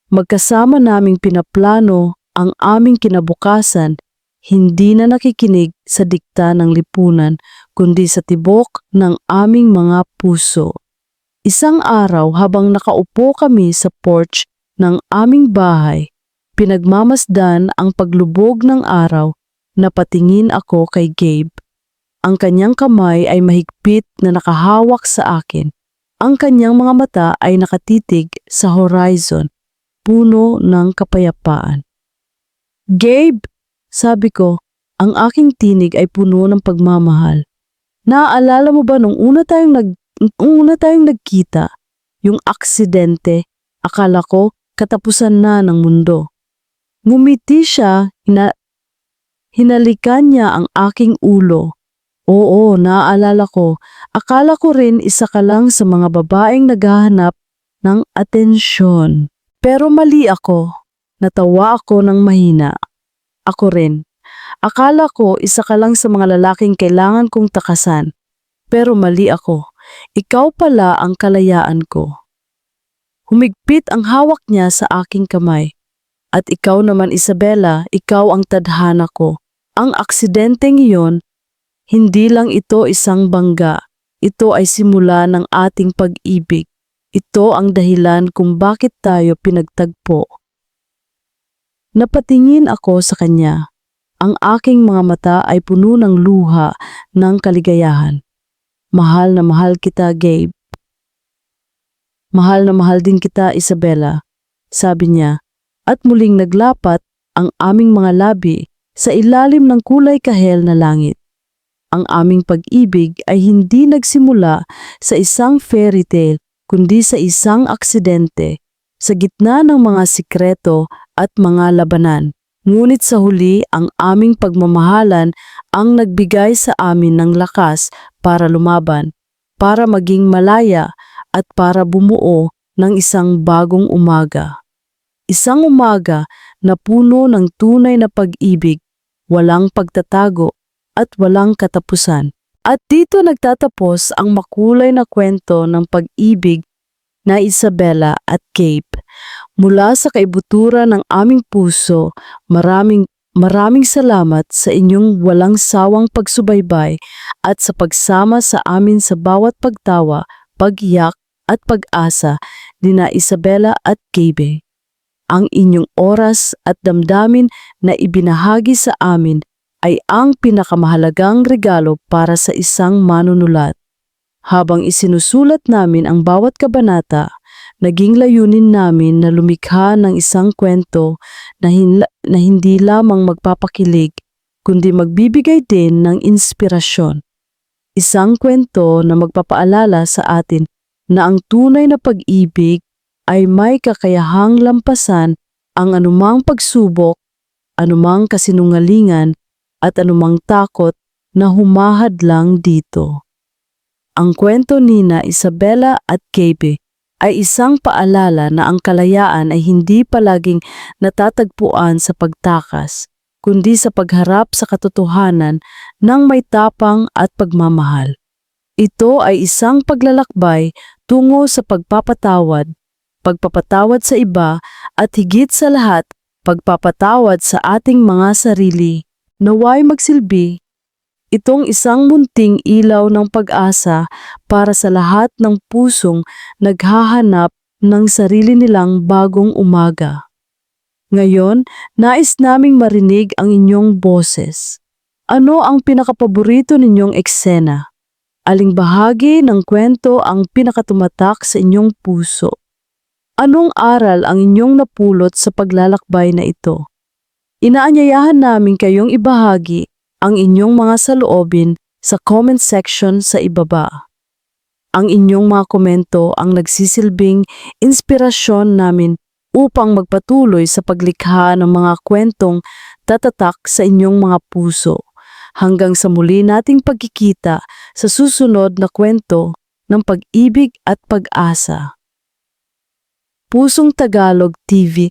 Magkasama naming pinaplano ang aming kinabukasan, hindi na nakikinig sa dikta ng lipunan, kundi sa tibok ng aming mga puso. Isang araw habang nakaupo kami sa porch ng aming bahay, pinagmamasdan ang paglubog ng araw, napatingin ako kay Gabe. Ang kanyang kamay ay mahigpit na nakahawak sa akin. Ang kanyang mga mata ay nakatitig sa horizon, puno ng kapayapaan. Gabe, sabi ko, ang aking tinig ay puno ng pagmamahal. Naaalala mo ba nung una tayong nagkita? Yung aksidente, akala ko katapusan na ng mundo. Ngumiti siya, hinalikan niya ang aking ulo. Oo, naaalala ko. Akala ko rin isa ka lang sa mga babaeng naghahanap ng atensyon. Pero mali ako. Natawa ako ng mahina. Ako rin. Akala ko isa ka lang sa mga lalaking kailangan kong takasan. Pero mali ako. Ikaw pala ang kalayaan ko. Humigpit ang hawak niya sa aking kamay. At ikaw naman, Isabela, ikaw ang tadhana ko. Ang aksidenteng iyon, hindi lang ito isang bangga. Ito ay simula ng ating pag-ibig. Ito ang dahilan kung bakit tayo pinagtagpo. Napatingin ako sa kanya. Ang aking mga mata ay puno ng luha ng kaligayahan. Mahal na mahal kita, Gabe. Mahal na mahal din kita, Isabela, sabi niya, at muling naglapat ang aming mga labi sa ilalim ng kulay kahel na langit. Ang aming pag-ibig ay hindi nagsimula sa isang fairy tale, kundi sa isang aksidente, sa gitna ng mga sikreto at mga labanan. Ngunit sa huli, ang aming pagmamahalan ang nagbigay sa amin ng lakas para lumaban, para maging malaya at para bumuo ng isang bagong umaga. Isang umaga na puno ng tunay na pag-ibig, walang pagtatago at walang katapusan. At dito nagtatapos ang makulay na kwento ng pag-ibig na Isabela at Gabe. Mula sa kaibuturan ng aming puso, maraming salamat sa inyong walang sawang pagsubaybay at sa pagsama sa amin sa bawat pagtawa, pag-iyak at pag-asa ni na Isabela at Gabe. Ang inyong oras at damdamin na ibinahagi sa amin ay ang pinakamahalagang regalo para sa isang manunulat. Habang isinusulat namin ang bawat kabanata, naging layunin namin na lumikha ng isang kwento na hindi lamang magpapakilig, kundi magbibigay din ng inspirasyon. Isang kwento na magpapaalala sa atin na ang tunay na pag-ibig ay may kakayahang lampasan ang anumang pagsubok, anumang kasinungalingan, at anumang takot na humahadlang dito. Ang kwento ni na Isabela at Gabe ay isang paalala na ang kalayaan ay hindi palaging natatagpuan sa pagtakas, kundi sa pagharap sa katotohanan ng may tapang at pagmamahal. Ito ay isang paglalakbay tungo sa pagpapatawad sa iba at higit sa lahat, pagpapatawad sa ating mga sarili. Naway magsilbi itong isang munting ilaw ng pag-asa para sa lahat ng pusong naghahanap ng sarili nilang bagong umaga. Ngayon, nais naming marinig ang inyong boses. Ano ang pinakapaborito ninyong eksena? Aling bahagi ng kwento ang pinakatumatak sa inyong puso? Anong aral ang inyong napulot sa paglalakbay na ito? Inaanyayahan namin kayong ibahagi ang inyong mga saloobin sa comment section sa ibaba. Ang inyong mga komento ang nagsisilbing inspirasyon namin upang magpatuloy sa paglikha ng mga kwentong tatatak sa inyong mga puso. Hanggang sa muli nating pagkikita sa susunod na kwento ng pag-ibig at pag-asa. Pusong Tagalog TV